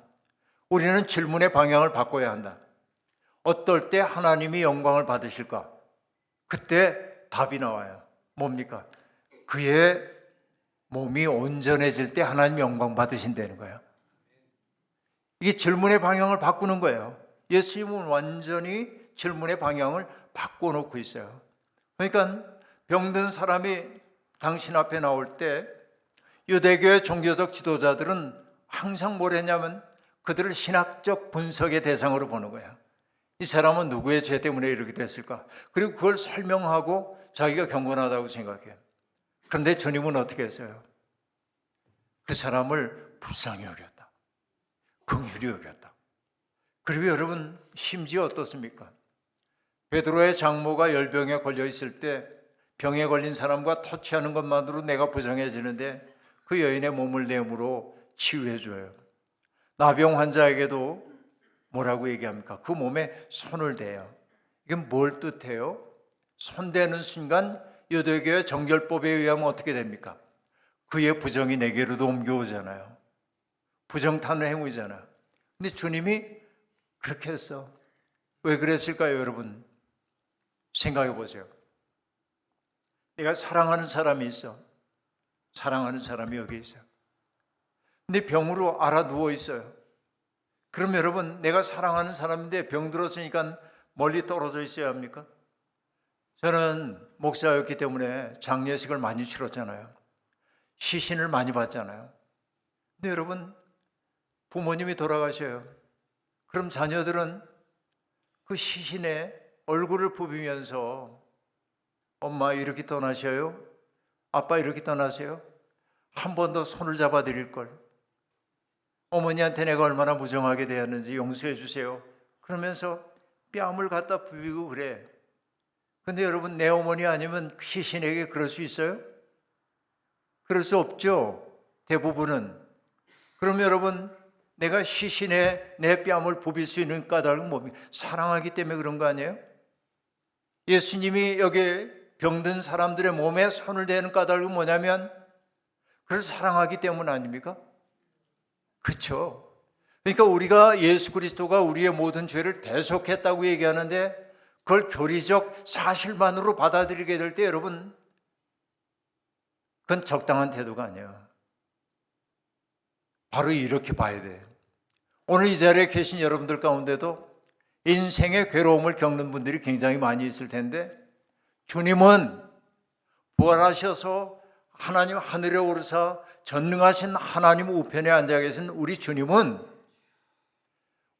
우리는 질문의 방향을 바꿔야 한다. 어떨 때 하나님이 영광을 받으실까? 그때 답이 나와요. 뭡니까? 그의 몸이 온전해질 때 하나님 영광 받으신다는 거예요. 이게 질문의 방향을 바꾸는 거예요. 예수님은 완전히 질문의 방향을 바꿔놓고 있어요. 그러니까 병든 사람이 당신 앞에 나올 때 유대교의 종교적 지도자들은 항상 뭘 했냐면 그들을 신학적 분석의 대상으로 보는 거예요. 이 사람은 누구의 죄 때문에 이렇게 됐을까? 그리고 그걸 설명하고 자기가 경건하다고 생각해요. 그런데 주님은 어떻게 했어요? 그 사람을 불쌍히 여겼다. 긍휼히 여겼다. 그리고 여러분, 심지어 어떻습니까? 베드로의 장모가 열병에 걸려 있을 때 병에 걸린 사람과 터치하는 것만으로 내가 부정해지는데 그 여인의 몸을 내므로 치유해 줘요. 나병 환자에게도 뭐라고 얘기합니까? 그 몸에 손을 대요. 이게 뭘 뜻해요? 손대는 순간 유대교의 정결법에 의하면 어떻게 됩니까? 그의 부정이 내게로도 옮겨오잖아요. 부정타는 행위잖아요. 근데 주님이 그렇게 했어. 왜 그랬을까요, 여러분? 생각해 보세요. 내가 사랑하는 사람이 있어. 사랑하는 사람이 여기 있어요. 근데 병으로 알아 누워 있어요. 그럼 여러분, 내가 사랑하는 사람인데 병 들었으니까 멀리 떨어져 있어야 합니까? 저는 목사였기 때문에 장례식을 많이 치렀잖아요. 시신을 많이 봤잖아요. 근데 여러분, 부모님이 돌아가셔요. 그럼 자녀들은 그 시신에 얼굴을 부비면서 엄마 이렇게 떠나셔요? 아빠 이렇게 떠나세요? 한 번 더 손을 잡아 드릴 걸. 어머니한테 내가 얼마나 무정하게 대했는지 용서해 주세요. 그러면서 뺨을 갖다 부비고 그래. 근데 여러분, 내 어머니 아니면 시신에게 그럴 수 있어요? 그럴 수 없죠. 대부분은. 그럼 여러분, 내가 시신에 내 뺨을 부빌 수 있는 까닭은 뭡니까? 사랑하기 때문에 그런 거 아니에요? 예수님이 여기 병든 사람들의 몸에 손을 대는 까닭은 뭐냐면 그걸 사랑하기 때문 아닙니까? 그렇죠. 그러니까 우리가 예수 그리스도가 우리의 모든 죄를 대속했다고 얘기하는데 그걸 교리적 사실만으로 받아들이게 될 때 여러분 그건 적당한 태도가 아니야. 바로 이렇게 봐야 돼. 오늘 이 자리에 계신 여러분들 가운데도 인생의 괴로움을 겪는 분들이 굉장히 많이 있을 텐데 주님은 부활하셔서 하나님 하늘에 오르사 전능하신 하나님 우편에 앉아 계신 우리 주님은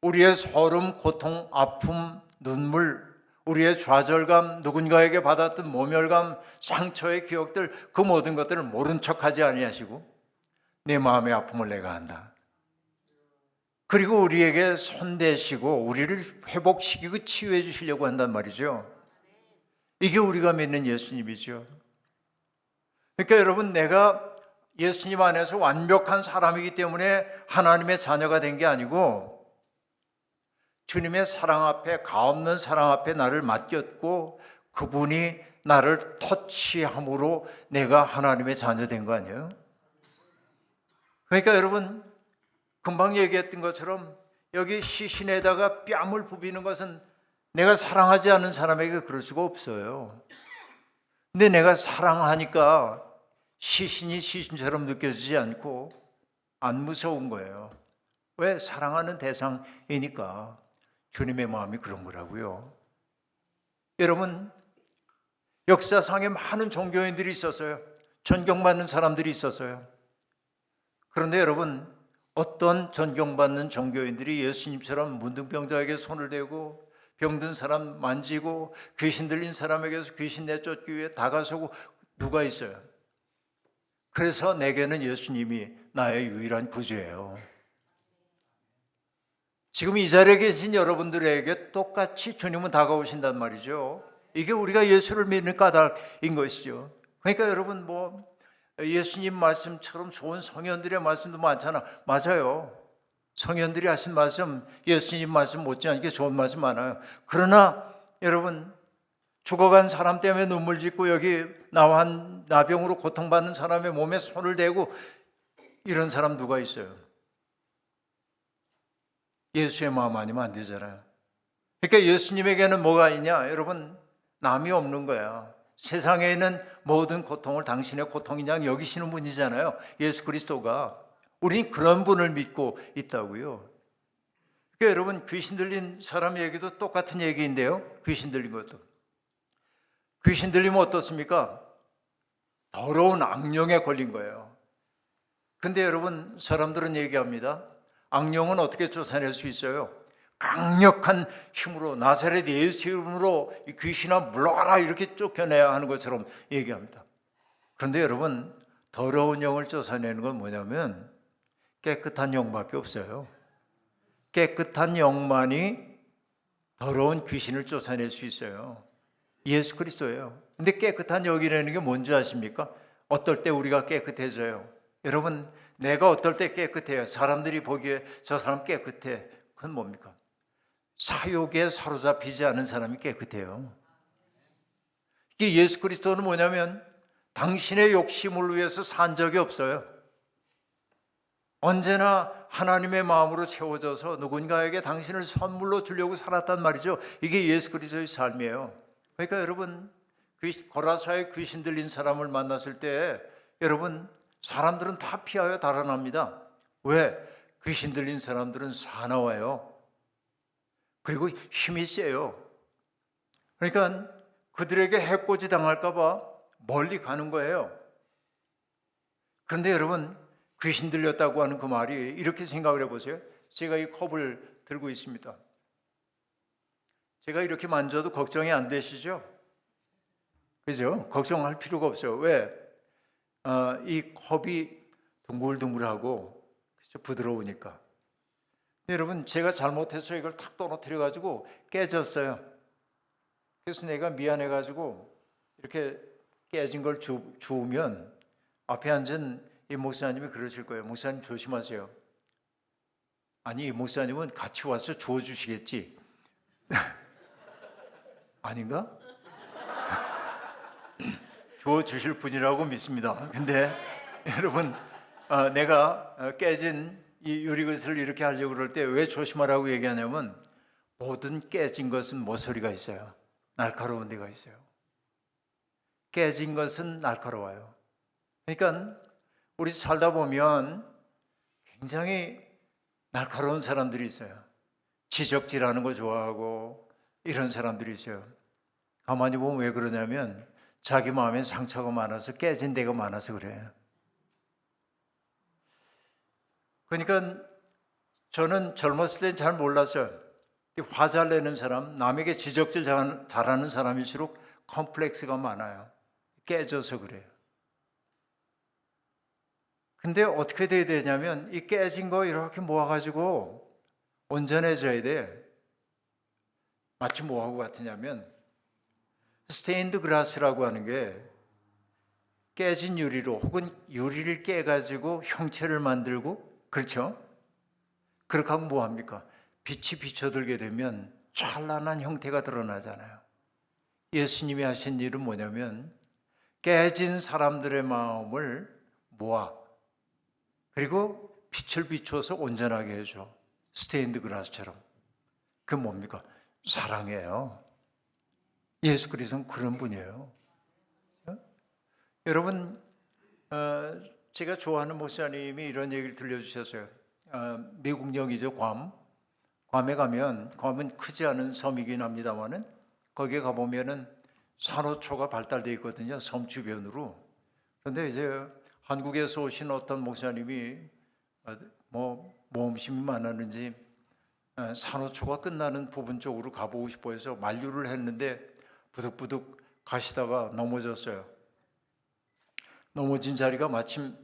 우리의 서름, 고통, 아픔, 눈물, 우리의 좌절감, 누군가에게 받았던 모멸감, 상처의 기억들 그 모든 것들을 모른 척하지 아니하시고 내 마음의 아픔을 내가 안다. 그리고 우리에게 손대시고 우리를 회복시키고 치유해 주시려고 한단 말이죠. 이게 우리가 믿는 예수님이죠. 그러니까 여러분 내가 예수님 안에서 완벽한 사람이기 때문에 하나님의 자녀가 된 게 아니고 주님의 사랑 앞에 가없는 사랑 앞에 나를 맡겼고 그분이 나를 터치함으로 내가 하나님의 자녀 된 거 아니에요? 그러니까 여러분 금방 얘기했던 것처럼 여기 시신에다가 뺨을 부비는 것은 내가 사랑하지 않는 사람에게 그럴 수가 없어요. 근데 내가 사랑하니까 시신이 시신처럼 느껴지지 않고 안 무서운 거예요. 왜? 사랑하는 대상이니까. 주님의 마음이 그런 거라고요. 여러분 역사상에 많은 종교인들이 있었어요. 존경받는 사람들이 있었어요. 그런데 여러분 어떤 존경받는 종교인들이 예수님처럼 문둥병자에게 손을 대고 병든 사람 만지고 귀신 들린 사람에게서 귀신 내쫓기 위해 다가서고 누가 있어요? 그래서 내게는 예수님이 나의 유일한 구주예요. 지금 이 자리에 계신 여러분들에게 똑같이 주님은 다가오신단 말이죠. 이게 우리가 예수를 믿는 까닭인 것이죠. 그러니까 여러분 예수님 말씀처럼 좋은 성현들의 말씀도 많잖아. 맞아요. 성현들이 하신 말씀, 예수님 말씀 못지않게 좋은 말씀 많아요. 그러나 여러분 죽어간 사람 때문에 눈물 짓고 여기 나병으로 고통받는 사람의 몸에 손을 대고 이런 사람 누가 있어요? 예수의 마음 아니면 안 되잖아요. 그러니까 예수님에게는 뭐가 있냐? 여러분 남이 없는 거야. 세상에 있는 모든 고통을 당신의 고통이냐 여기시는 분이잖아요. 예수 그리스도가. 우린 그런 분을 믿고 있다고요. 그러니까 여러분 귀신 들린 사람 얘기도 똑같은 얘기인데요. 귀신 들린 것도. 귀신 들리면 어떻습니까? 더러운 악령에 걸린 거예요. 근데 여러분 사람들은 얘기합니다. 악령은 어떻게 쫓아낼 수 있어요? 강력한 힘으로 나사렛 예수 이름으로 귀신아 물러가라 이렇게 쫓겨내야 하는 것처럼 얘기합니다. 그런데 여러분 더러운 영을 쫓아내는 건 뭐냐면 깨끗한 영밖에 없어요. 깨끗한 영만이 더러운 귀신을 쫓아낼 수 있어요. 예수 그리스도예요. 근데 깨끗한 영이라는 게 뭔지 아십니까? 어떨 때 우리가 깨끗해져요? 여러분 내가 어떨 때 깨끗해요? 사람들이 보기에 저 사람 깨끗해. 그건 뭡니까? 사욕에 사로잡히지 않은 사람이 깨끗해요. 이게 예수 그리스도는 뭐냐면 당신의 욕심을 위해서 산 적이 없어요. 언제나 하나님의 마음으로 채워져서 누군가에게 당신을 선물로 주려고 살았단 말이죠. 이게 예수 그리스도의 삶이에요. 그러니까 여러분 고라사에 귀신 들린 사람을 만났을 때 여러분 사람들은 다 피하여 달아납니다. 왜? 귀신 들린 사람들은 사나워요. 그리고 힘이 세요. 그러니까 그들에게 해코지 당할까 봐 멀리 가는 거예요. 그런데 여러분 귀신 들렸다고 하는 그 말이 이렇게 생각을 해보세요. 제가 이 컵을 들고 있습니다. 제가 이렇게 만져도 걱정이 안 되시죠? 그죠? 걱정할 필요가 없어요. 왜? 이 컵이 둥글둥글하고 부드러우니까. 근데 여러분 제가 잘못해서 이걸 탁 떨어뜨려 가지고 깨졌어요. 그래서 내가 미안해 가지고 이렇게 깨진 걸 주우면 앞에 앉은 이 목사님이 그러실 거예요. 목사님 조심하세요. 아니 목사님은 같이 와서 주워주시겠지. 아닌가? 주워주실 분이라고 믿습니다. 근데 여러분, 내가 깨진 이 유리그릇을 이렇게 하려고 그럴 때 왜 조심하라고 얘기하냐면, 모든 깨진 것은 모서리가 있어요. 날카로운 데가 있어요. 깨진 것은 날카로워요. 그러니까 우리 살다 보면 굉장히 날카로운 사람들이 있어요. 지적질하는 거 좋아하고 이런 사람들이 있어요. 가만히 보면 왜 그러냐면 자기 마음에 상처가 많아서, 깨진 데가 많아서 그래요. 그러니까 저는 젊었을 땐 잘 몰랐어요. 화 잘 내는 사람, 남에게 지적질 잘하는 사람일수록 컴플렉스가 많아요. 깨져서 그래요. 근데 어떻게 돼야 되냐면 이 깨진 거 이렇게 모아가지고 온전해져야 돼. 마치 뭐하고 같으냐면 스테인드 그라스라고 하는 게 깨진 유리로 혹은 유리를 깨가지고 형체를 만들고, 그렇죠? 그렇게 하면 뭐합니까? 빛이 비춰들게 되면 찬란한 형태가 드러나잖아요. 예수님이 하신 일은 뭐냐면 깨진 사람들의 마음을 모아, 그리고 빛을 비춰서 온전하게 해줘. 스테인드 그라스처럼. 그게 뭡니까? 사랑이에요. 예수 그리스도는 그런 분이에요. 여러분, 제가 좋아하는 목사님이 이런 얘기를 들려주셨어요. 미국령이죠, 괌. 괌에 가면, 괌은 크지 않은 섬이긴 합니다만은 거기에 가보면은 산호초가 발달되어 있거든요, 섬 주변으로. 그런데 이제 한국에서 오신 어떤 목사님이 모험심이 많았는지 산호초가 끝나는 부분 쪽으로 가보고 싶어 해서 만류를 했는데 부득부득 가시다가 넘어졌어요. 넘어진 자리가 마침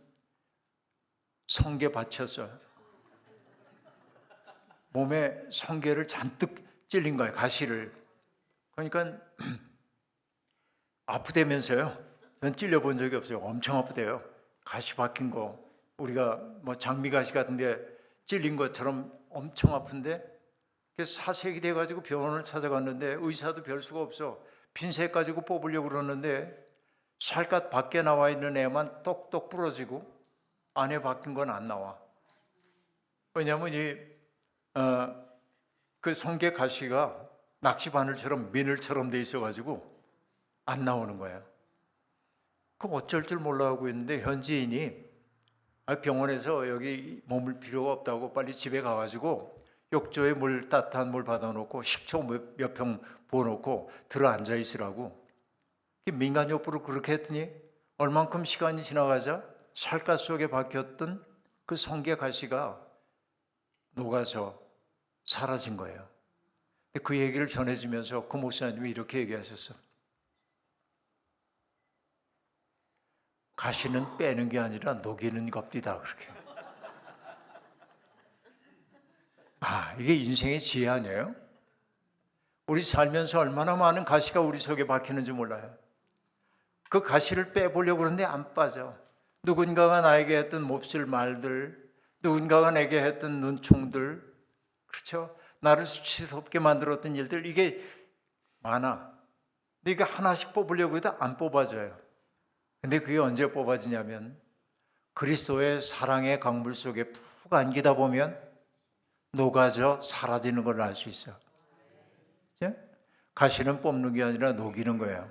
성게밭이었어요. 몸에 성게를 잔뜩 찔린 거예요, 가시를. 그러니까 아프다면서요. 전 찔려본 적이 없어요. 엄청 아프대요. 가시 박힌 거, 우리가 장미가시 같은데 찔린 것처럼 엄청 아픈데, 그래서 사색이 돼가지고 병원을 찾아갔는데 의사도 별 수가 없어. 핀셋 가지고 뽑으려고 그러는데 살갗 밖에 나와 있는 애만 똑똑 부러지고 안에 박힌 건 안 나와. 왜냐하면 그 성게 가시가 낚시 바늘처럼 미늘처럼 돼 있어가지고 안 나오는 거예요. 그 어쩔 줄 몰라 하고 있는데 현지인이 병원에서 여기 머물 필요가 없다고 빨리 집에 가가지고 욕조에 따뜻한 물 받아놓고 식초 몇 병 부어놓고 들어 앉아 있으라고. 민간요법으로 그렇게 했더니 얼만큼 시간이 지나가자 살갗 속에 박혔던 그 성게 가시가 녹아서 사라진 거예요. 그 얘기를 전해주면서 그 목사님이 이렇게 얘기하셨어요. 가시는 빼는 게 아니라 녹이는 겁디다, 그렇게. 이게 인생의 지혜 아니에요? 우리 살면서 얼마나 많은 가시가 우리 속에 박히는지 몰라요. 그 가시를 빼보려고 그러는데 안 빠져. 누군가가 나에게 했던 몹쓸 말들, 누군가가 내게 했던 눈총들, 그렇죠? 나를 수치스럽게 만들었던 일들, 이게 많아. 근데 이거 하나씩 뽑으려고 해도 안 뽑아져요. 근데 그게 언제 뽑아지냐면 그리스도의 사랑의 강물 속에 푹 안기다 보면 녹아져 사라지는 걸 알 수 있어요. 그렇죠? 가시는 뽑는 게 아니라 녹이는 거예요.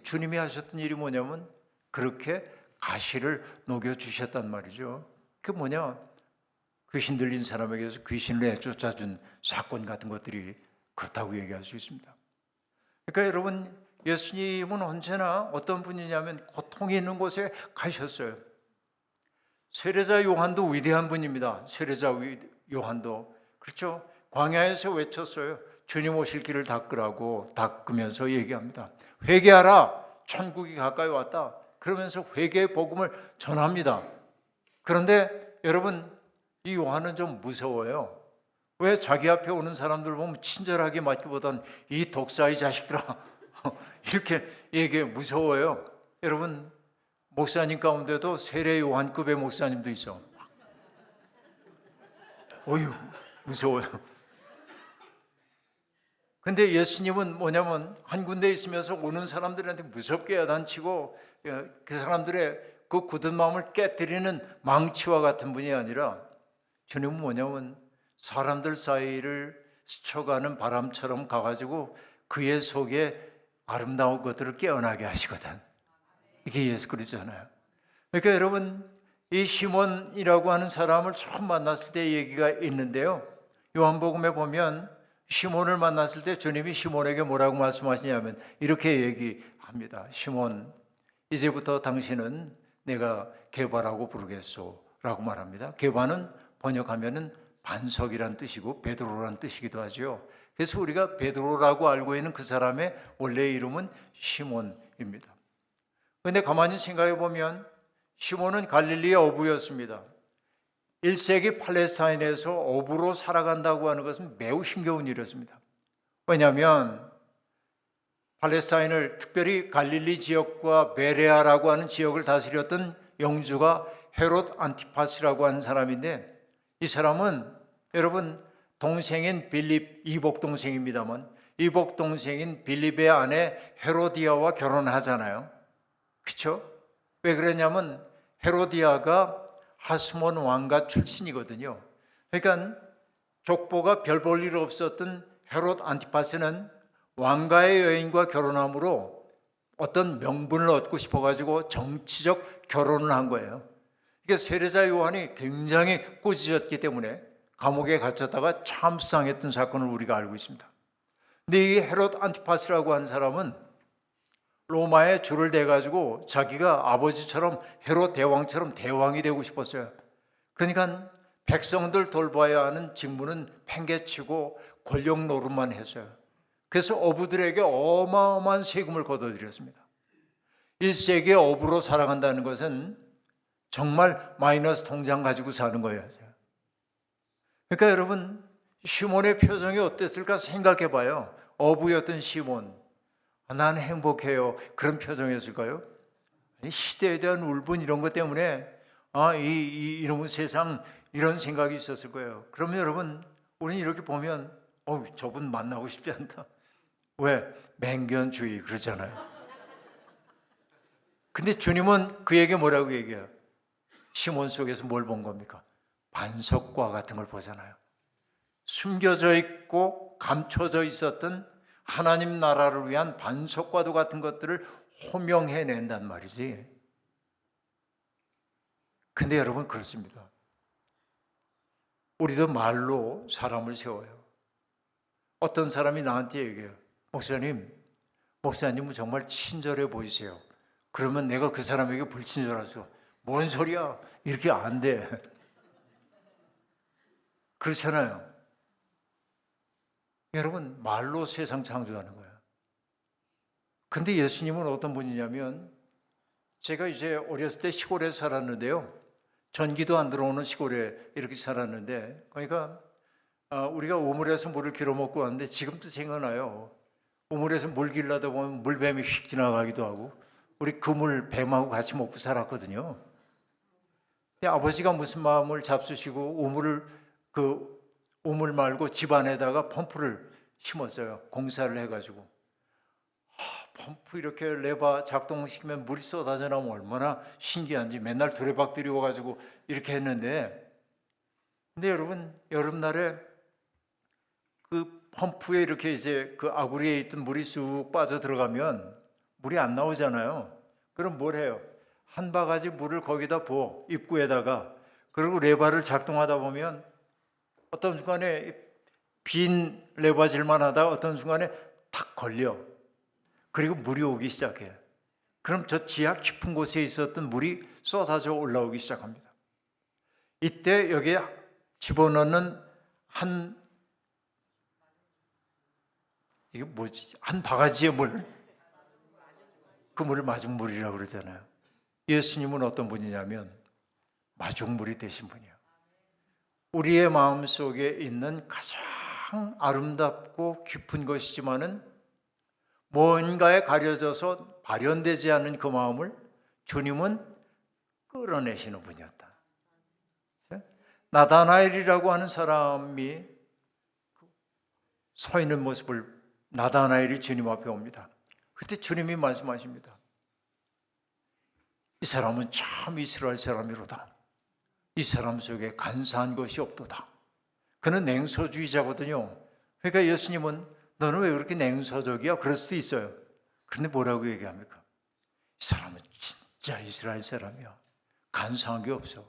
주님이 하셨던 일이 뭐냐면 그렇게 가시를 녹여주셨단 말이죠. 그게 뭐냐? 귀신 들린 사람에게서 귀신을 내쫓아준 사건 같은 것들이 그렇다고 얘기할 수 있습니다. 그러니까 여러분, 예수님은 언제나 어떤 분이냐면 고통이 있는 곳에 가셨어요. 세례자 요한도 위대한 분입니다. 세례자 요한도, 그렇죠? 광야에서 외쳤어요. 주님 오실 길을 닦으라고. 닦으면서 얘기합니다. 회개하라, 천국이 가까이 왔다. 그러면서 회개의 복음을 전합니다. 그런데 여러분, 이 요한은 좀 무서워요. 왜? 자기 앞에 오는 사람들 보면 친절하게 맞기보단 이 독사의 자식들아 이렇게 얘기해. 무서워요. 여러분, 목사님 가운데도 세례 요한급의 목사님도 있어. 어휴, 무서워요. 근데 예수님은 뭐냐면 한 군데 있으면서 오는 사람들한테 무섭게 야단치고 그 사람들의 그 굳은 마음을 깨뜨리는 망치와 같은 분이 아니라 주님은 뭐냐면 사람들 사이를 스쳐가는 바람처럼 가가지고 그의 속에 아름다운 것들을 깨어나게 하시거든. 이게 예수 그리스도잖아요. 그러니까 여러분, 이 시몬이라고 하는 사람을 처음 만났을 때 얘기가 있는데요. 요한복음에 보면 시몬을 만났을 때 주님이 시몬에게 뭐라고 말씀하시냐면 이렇게 얘기합니다. 시몬, 이제부터 당신은 내가 게바라고 부르겠소 라고 말합니다. 게바는 번역하면은 반석이란 뜻이고 베드로란 뜻이기도 하죠. 그래서 우리가 베드로라고 알고 있는 그 사람의 원래 이름은 시몬입니다. 그런데 가만히 생각해 보면 시몬은 갈릴리의 어부였습니다. 1세기 팔레스타인에서 어부로 살아간다고 하는 것은 매우 힘겨운 일이었습니다. 왜냐하면 팔레스타인을 특별히 갈릴리 지역과 베레아라고 하는 지역을 다스렸던 영주가 헤롯 안티파스라고 하는 사람인데 이 사람은 여러분 동생인 빌립, 이복 동생입니다만 이복 동생인 빌립의 아내 헤로디아와 결혼하잖아요. 그렇죠? 왜 그러냐면 헤로디아가 하스몬 왕가 출신이거든요. 그러니까 족보가 별 볼 일 없었던 헤롯 안티파스는 왕가의 여인과 결혼함으로 어떤 명분을 얻고 싶어가지고 정치적 결혼을 한 거예요. 그러니까 세례자 요한이 굉장히 꾸짖었기 때문에 감옥에 갇혔다가 참수상했던 사건을 우리가 알고 있습니다. 근데 이 헤롯 안티파스라고 하는 사람은 로마에 줄을 대가지고 자기가 아버지처럼 헤롯 대왕처럼 대왕이 되고 싶었어요. 그러니까 백성들 돌봐야 하는 직무는 팽개치고 권력 노릇만 했어요. 그래서 어부들에게 어마어마한 세금을 걷어들였습니다. 1세기에 어부로 살아간다는 것은 정말 마이너스 통장 가지고 사는 거예요. 그러니까 여러분 시몬의 표정이 어땠을까 생각해 봐요. 어부였던 시몬, 난 행복해요. 그런 표정이었을까요? 시대에 대한 울분 이런 것 때문에 이놈의 세상 이런 생각이 있었을 거예요. 그러면 여러분 우리는 이렇게 보면 저분 만나고 싶지 않다. 왜? 맹견주의 그러잖아요. 근데 주님은 그에게 뭐라고 얘기해요? 시몬 속에서 뭘 본 겁니까? 반석과 같은 걸 보잖아요. 숨겨져 있고 감춰져 있었던 하나님 나라를 위한 반석과도 같은 것들을 호명해낸단 말이지. 근데 여러분 그렇습니다. 우리도 말로 사람을 세워요. 어떤 사람이 나한테 얘기해요. 목사님은 정말 친절해 보이세요. 그러면 내가 그 사람에게 불친절하죠. 뭔 소리야? 이렇게 안 돼. 그렇잖아요. 여러분 말로 세상 창조하는 거예요. 근데 예수님은 어떤 분이냐면 제가 이제 어렸을 때 시골에 살았는데요. 전기도 안 들어오는 시골에 이렇게 살았는데 그러니까 우리가 우물에서 물을 길어 먹고 왔는데 지금도 생각나요. 우물에서 물 길러다 보면 물뱀이 휙 지나가기도 하고 우리 그물 뱀하고 같이 먹고 살았거든요. 근데 아버지가 무슨 마음을 잡수시고 우물 말고 집 안에다가 펌프를 심었어요. 공사를 해가지고 펌프 이렇게 레바 작동시키면 물이 쏟아져 나오면 얼마나 신기한지 맨날 두레박 들여와가지고 이렇게 했는데 근데 여러분 여름날에 그 펌프에 이렇게 이제 그 아구리에 있던 물이 쑥 빠져 들어가면 물이 안 나오잖아요. 그럼 뭘 해요? 한 바가지 물을 거기다 부어 입구에다가 그리고 레바를 작동하다 보면 어떤 순간에 빈 레바질만 하다가 어떤 순간에 탁 걸려. 그리고 물이 오기 시작해요. 그럼 저 지하 깊은 곳에 있었던 물이 쏟아져 올라오기 시작합니다. 이때 여기에 집어넣는 한 바가지의 물, 그 물을 마중물이라고 그러잖아요. 예수님은 어떤 분이냐면 마중물이 되신 분이에요. 우리의 마음속에 있는 가장 아름답고 깊은 것이지만은 뭔가에 가려져서 발현되지 않는 그 마음을 주님은 끌어내시는 분이었다. 나다나엘이라고 하는 사람이 서 있는 모습을 나다나엘이 주님 앞에 옵니다. 그때 주님이 말씀하십니다. 이 사람은 참 이스라엘 사람이로다. 이 사람 속에 간사한 것이 없도다. 그는 냉소주의자거든요. 그러니까 예수님은 너는 왜 그렇게 냉소적이야? 그럴 수도 있어요. 그런데 뭐라고 얘기합니까? 이 사람은 진짜 이스라엘 사람이야. 간사한 게 없어.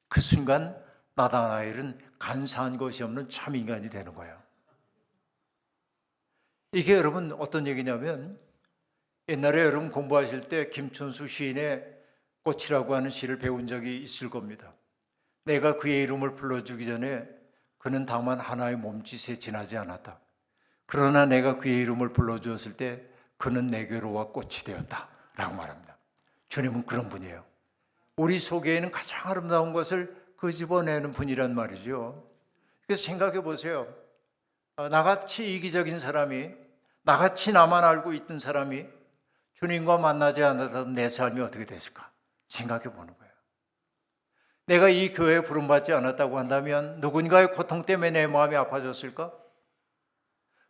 그 순간 나다나엘은 간사한 것이 없는 참 인간이 되는 거예요. 이게 여러분 어떤 얘기냐면 옛날에 여러분 공부하실 때 김춘수 시인의 꽃이라고 하는 시를 배운 적이 있을 겁니다. 내가 그의 이름을 불러주기 전에 그는 다만 하나의 몸짓에 지나지 않았다. 그러나 내가 그의 이름을 불러주었을 때 그는 내게로 와 꽃이 되었다 라고 말합니다. 주님은 그런 분이에요. 우리 속에는 가장 아름다운 것을 끄집어내는 분이란 말이죠. 그래서 생각해 보세요. 나같이 이기적인 사람이, 나같이 나만 알고 있던 사람이 주님과 만나지 않아도 내 삶이 어떻게 됐을까 생각해 보는 거예요. 내가 이 교회에 부름받지 않았다고 한다면 누군가의 고통 때문에 내 마음이 아파졌을까?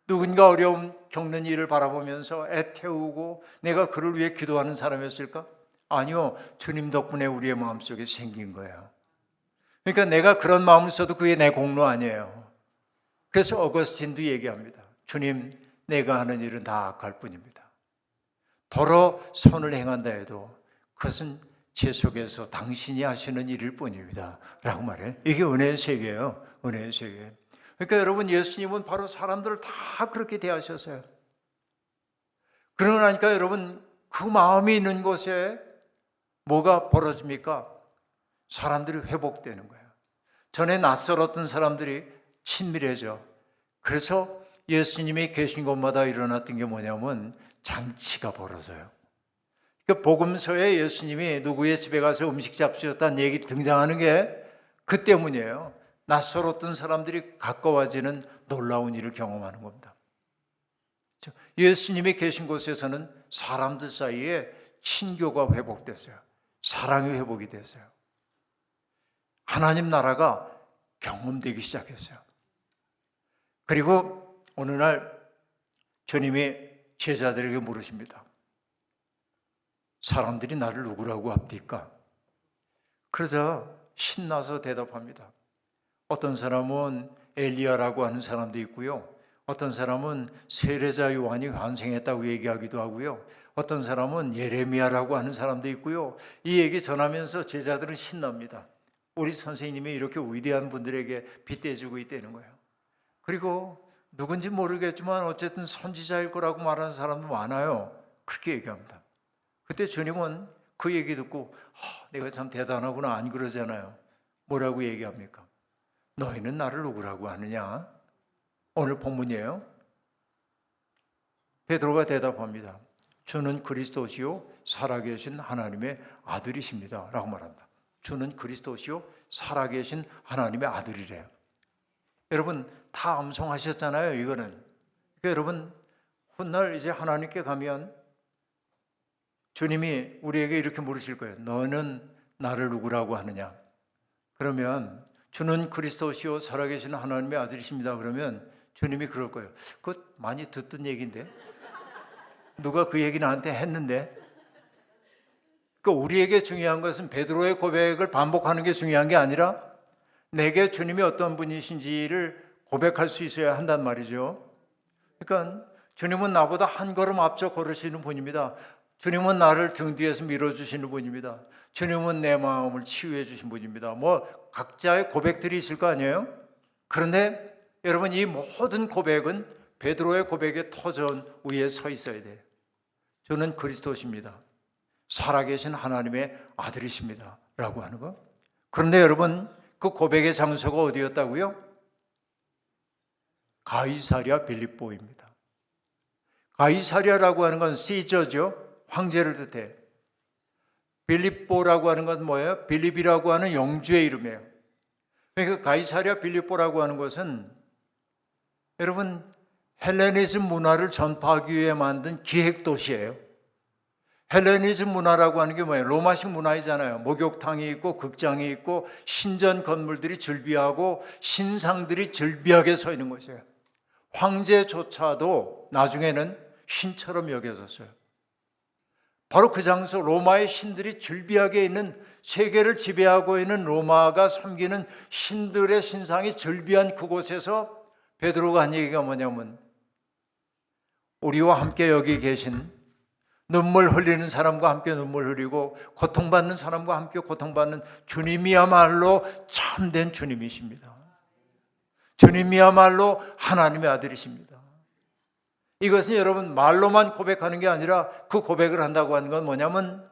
누군가 어려움 겪는 일을 바라보면서 애태우고 내가 그를 위해 기도하는 사람이었을까? 아니요, 주님 덕분에 우리의 마음속에 생긴 거예요. 그러니까 내가 그런 마음을 써도 그게 내 공로 아니에요. 그래서 어거스틴도 얘기합니다. 주님, 내가 하는 일은 다 악할 뿐입니다. 더러 선을 행한다 해도 그것은 제 속에서 당신이 하시는 일일 뿐입니다 라고 말해요. 이게 은혜의 세계예요. 은혜의 세계. 그러니까 여러분, 예수님은 바로 사람들을 다 그렇게 대하셨어요. 그러고 나니까 여러분, 그 마음이 있는 곳에 뭐가 벌어집니까? 사람들이 회복되는 거예요. 전에 낯설었던 사람들이 친밀해져. 그래서 예수님이 계신 곳마다 일어났던 게 뭐냐면 잔치가 벌어져요. 그러니까 복음서에 예수님이 누구의 집에 가서 음식 잡수셨다는 얘기 등장하는 게 그 때문이에요. 낯설었던 사람들이 가까워지는 놀라운 일을 경험하는 겁니다. 예수님이 계신 곳에서는 사람들 사이에 친교가 회복됐어요. 사랑이 회복이 됐어요. 하나님 나라가 경험되기 시작했어요. 그리고 어느 날 주님이 제자들에게 물으십니다. 사람들이 나를 누구라고 합니까? 그러자 신나서 대답합니다. 어떤 사람은 엘리야라고 하는 사람도 있고요. 어떤 사람은 세례자 요한이 환생했다고 얘기하기도 하고요. 어떤 사람은 예레미야라고 하는 사람도 있고요. 이 얘기 전하면서 제자들은 신납니다. 우리 선생님이 이렇게 위대한 분들에게 빗대주고 있다는 거예요. 그리고 누군지 모르겠지만 어쨌든 선지자일 거라고 말하는 사람도 많아요. 그렇게 얘기합니다. 그때 주님은 그 얘기 듣고 내가 참 대단하구나 안 그러잖아요. 뭐라고 얘기합니까? 너희는 나를 누구라고 하느냐? 오늘 본문이에요. 베드로가 대답합니다. 주는 그리스도시요 살아계신 하나님의 아들이십니다 라고 말합니다. 주는 그리스도시요 살아계신 하나님의 아들이래요. 여러분 다 암송하셨잖아요. 이거는 그러니까 여러분 훗날 이제 하나님께 가면 주님이 우리에게 이렇게 물으실 거예요. 너는 나를 누구라고 하느냐? 그러면 주는 그리스도시요 살아계신 하나님의 아들이십니다. 그러면 주님이 그럴 거예요. 그거 많이 듣던 얘기인데 누가 그 얘기 나한테 했는데 그러니까 우리에게 중요한 것은 베드로의 고백을 반복하는 게 중요한 게 아니라 내게 주님이 어떤 분이신지를 고백할 수 있어야 한단 말이죠. 그러니까 주님은 나보다 한 걸음 앞서 걸으시는 분입니다. 주님은 나를 등 뒤에서 밀어주시는 분입니다. 주님은 내 마음을 치유해 주신 분입니다. 뭐 각자의 고백들이 있을 거 아니에요? 그런데 여러분 이 모든 고백은 베드로의 고백의 터전 위에 서 있어야 돼요. 저는 그리스도십니다. 살아계신 하나님의 아들이십니다 라고 하는 거. 그런데 여러분 그 고백의 장소가 어디였다고요? 가이사랴 빌립보입니다. 가이사랴라고 하는 건 시저죠. 황제를 뜻해. 빌립보라고 하는 건 뭐예요? 빌립이라고 하는 영주의 이름이에요. 그러니까 가이사랴 빌립보라고 하는 것은 여러분 헬레니즘 문화를 전파하기 위해 만든 기획 도시예요. 헬레니즘 문화라고 하는 게 뭐예요? 로마식 문화이잖아요. 목욕탕이 있고 극장이 있고 신전 건물들이 즐비하고 신상들이 즐비하게 서 있는 것이에요. 황제조차도 나중에는 신처럼 여겨졌어요. 바로 그 장소, 로마의 신들이 즐비하게 있는, 세계를 지배하고 있는 로마가 섬기는 신들의 신상이 즐비한 그곳에서 베드로가 한 얘기가 뭐냐면, 우리와 함께 여기 계신, 눈물 흘리는 사람과 함께 눈물 흘리고 고통받는 사람과 함께 고통받는 주님이야말로 참된 주님이십니다. 주님이야말로 하나님의 아들이십니다. 이것은 여러분 말로만 고백하는 게 아니라, 그 고백을 한다고 하는 건 뭐냐면,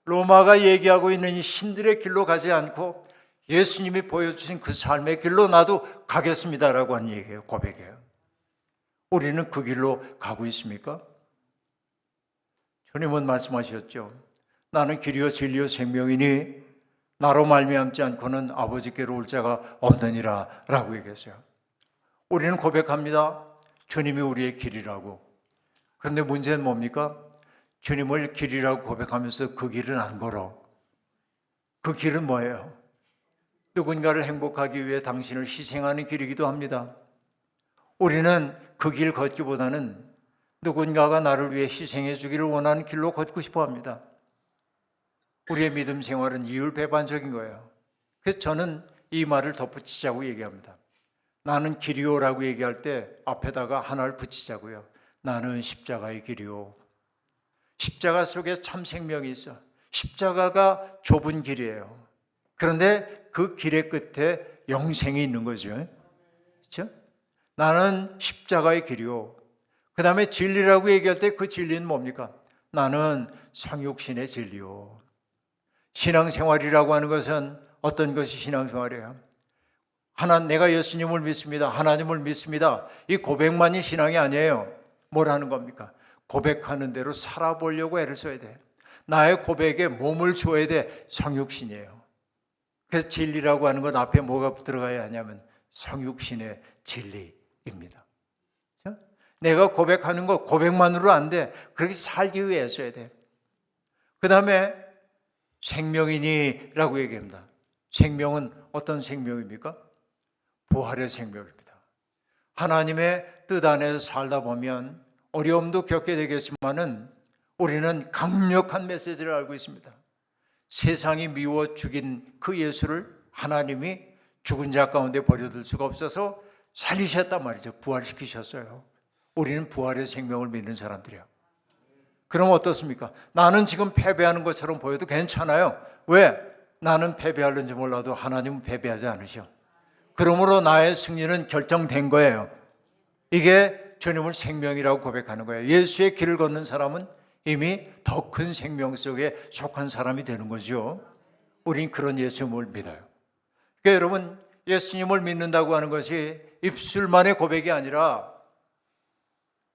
로마가 얘기하고 있는 이 신들의 길로 가지 않고 예수님이 보여주신 그 삶의 길로 나도 가겠습니다라고 하는 얘기예요. 고백이에요. 우리는 그 길로 가고 있습니까? 주님은 말씀하셨죠. 나는 길이요 진리요 생명이니 나로 말미암지 않고는 아버지께로 올 자가 없느니라 라고 얘기했어요. 우리는 고백합니다. 주님이 우리의 길이라고. 그런데 문제는 뭡니까? 주님을 길이라고 고백하면서 그 길은 안 걸어. 그 길은 뭐예요? 누군가를 행복하기 위해 당신을 희생하는 길이기도 합니다. 우리는 그 길 걷기보다는 누군가가 나를 위해 희생해 주기를 원하는 길로 걷고 싶어 합니다. 우리의 믿음 생활은 이율배반적인 거예요. 그래서 저는 이 말을 덧붙이자고 얘기합니다. 나는 길이요라고 얘기할 때 앞에다가 하나를 붙이자고요. 나는 십자가의 길이요. 십자가 속에 참 생명이 있어. 십자가가 좁은 길이에요. 그런데 그 길의 끝에 영생이 있는 거죠. 그렇죠? 나는 십자가의 길이요. 그 다음에 진리라고 얘기할 때 그 진리는 뭡니까? 나는 성육신의 진리요. 신앙생활이라고 하는 것은 어떤 것이 신앙생활이에요? 내가 예수님을 믿습니다. 하나님을 믿습니다. 이 고백만이 신앙이 아니에요. 뭘 하는 겁니까? 고백하는 대로 살아보려고 애를 써야 돼. 나의 고백에 몸을 줘야 돼. 성육신이에요. 그래서 진리라고 하는 건 앞에 뭐가 들어가야 하냐면 성육신의 진리입니다. 그렇죠? 내가 고백하는 거 고백만으로 안 돼. 그렇게 살기 위해 써야 돼. 그 다음에 생명이니라고 얘기합니다. 생명은 어떤 생명입니까? 부활의 생명입니다. 하나님의 뜻 안에서 살다 보면 어려움도 겪게 되겠지만은 우리는 강력한 메시지를 알고 있습니다. 세상이 미워 죽인 그 예수를 하나님이 죽은 자 가운데 버려둘 수가 없어서 살리셨단 말이죠. 부활시키셨어요. 우리는 부활의 생명을 믿는 사람들이야. 그럼 어떻습니까? 나는 지금 패배하는 것처럼 보여도 괜찮아요. 왜? 나는 패배하는지 몰라도 하나님은 패배하지 않으셔. 그러므로 나의 승리는 결정된 거예요. 이게 주님을 생명이라고 고백하는 거예요. 예수의 길을 걷는 사람은 이미 더 큰 생명 속에 속한 사람이 되는 거죠. 우린 그런 예수님을 믿어요. 그러니까 여러분, 예수님을 믿는다고 하는 것이 입술만의 고백이 아니라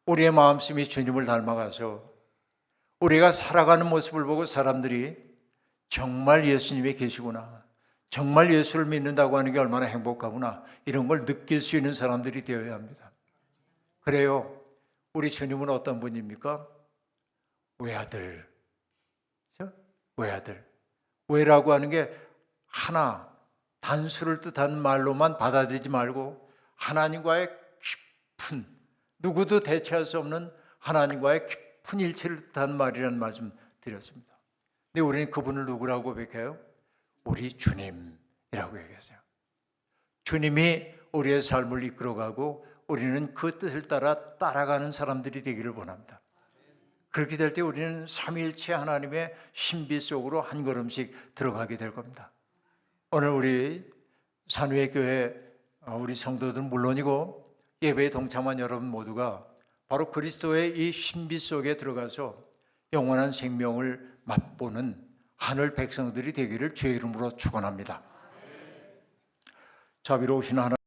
우리의 마음씀이 주님을 닮아가서 우리가 살아가는 모습을 보고 사람들이 정말 예수님이 계시구나, 정말 예수를 믿는다고 하는 게 얼마나 행복하구나, 이런 걸 느낄 수 있는 사람들이 되어야 합니다. 그래요. 우리 주님은 어떤 분입니까? 외아들. 외아들. 외라고 하는 게 하나, 단수를 뜻하는 말로만 받아들이지 말고 하나님과의 깊은, 누구도 대체할 수 없는 하나님과의 깊은 일체를 뜻하는 말이라는 말씀 드렸습니다. 근데 우리는 그분을 누구라고 고백해요? 우리 주님이라고 얘기했어요. 주님이 우리의 삶을 이끌어가고 우리는 그 뜻을 따라가는 사람들이 되기를 원합니다. 그렇게 될 때 우리는 삼위일체 하나님의 신비 속으로 한 걸음씩 들어가게 될 겁니다. 오늘 우리 산후의 교회 우리 성도들은 물론이고 예배에 동참한 여러분 모두가 바로 그리스도의 이 신비 속에 들어가서 영원한 생명을 맛보는 하늘 백성들이 되기를 주의 이름으로 축원합니다. 자비로우신 하나님,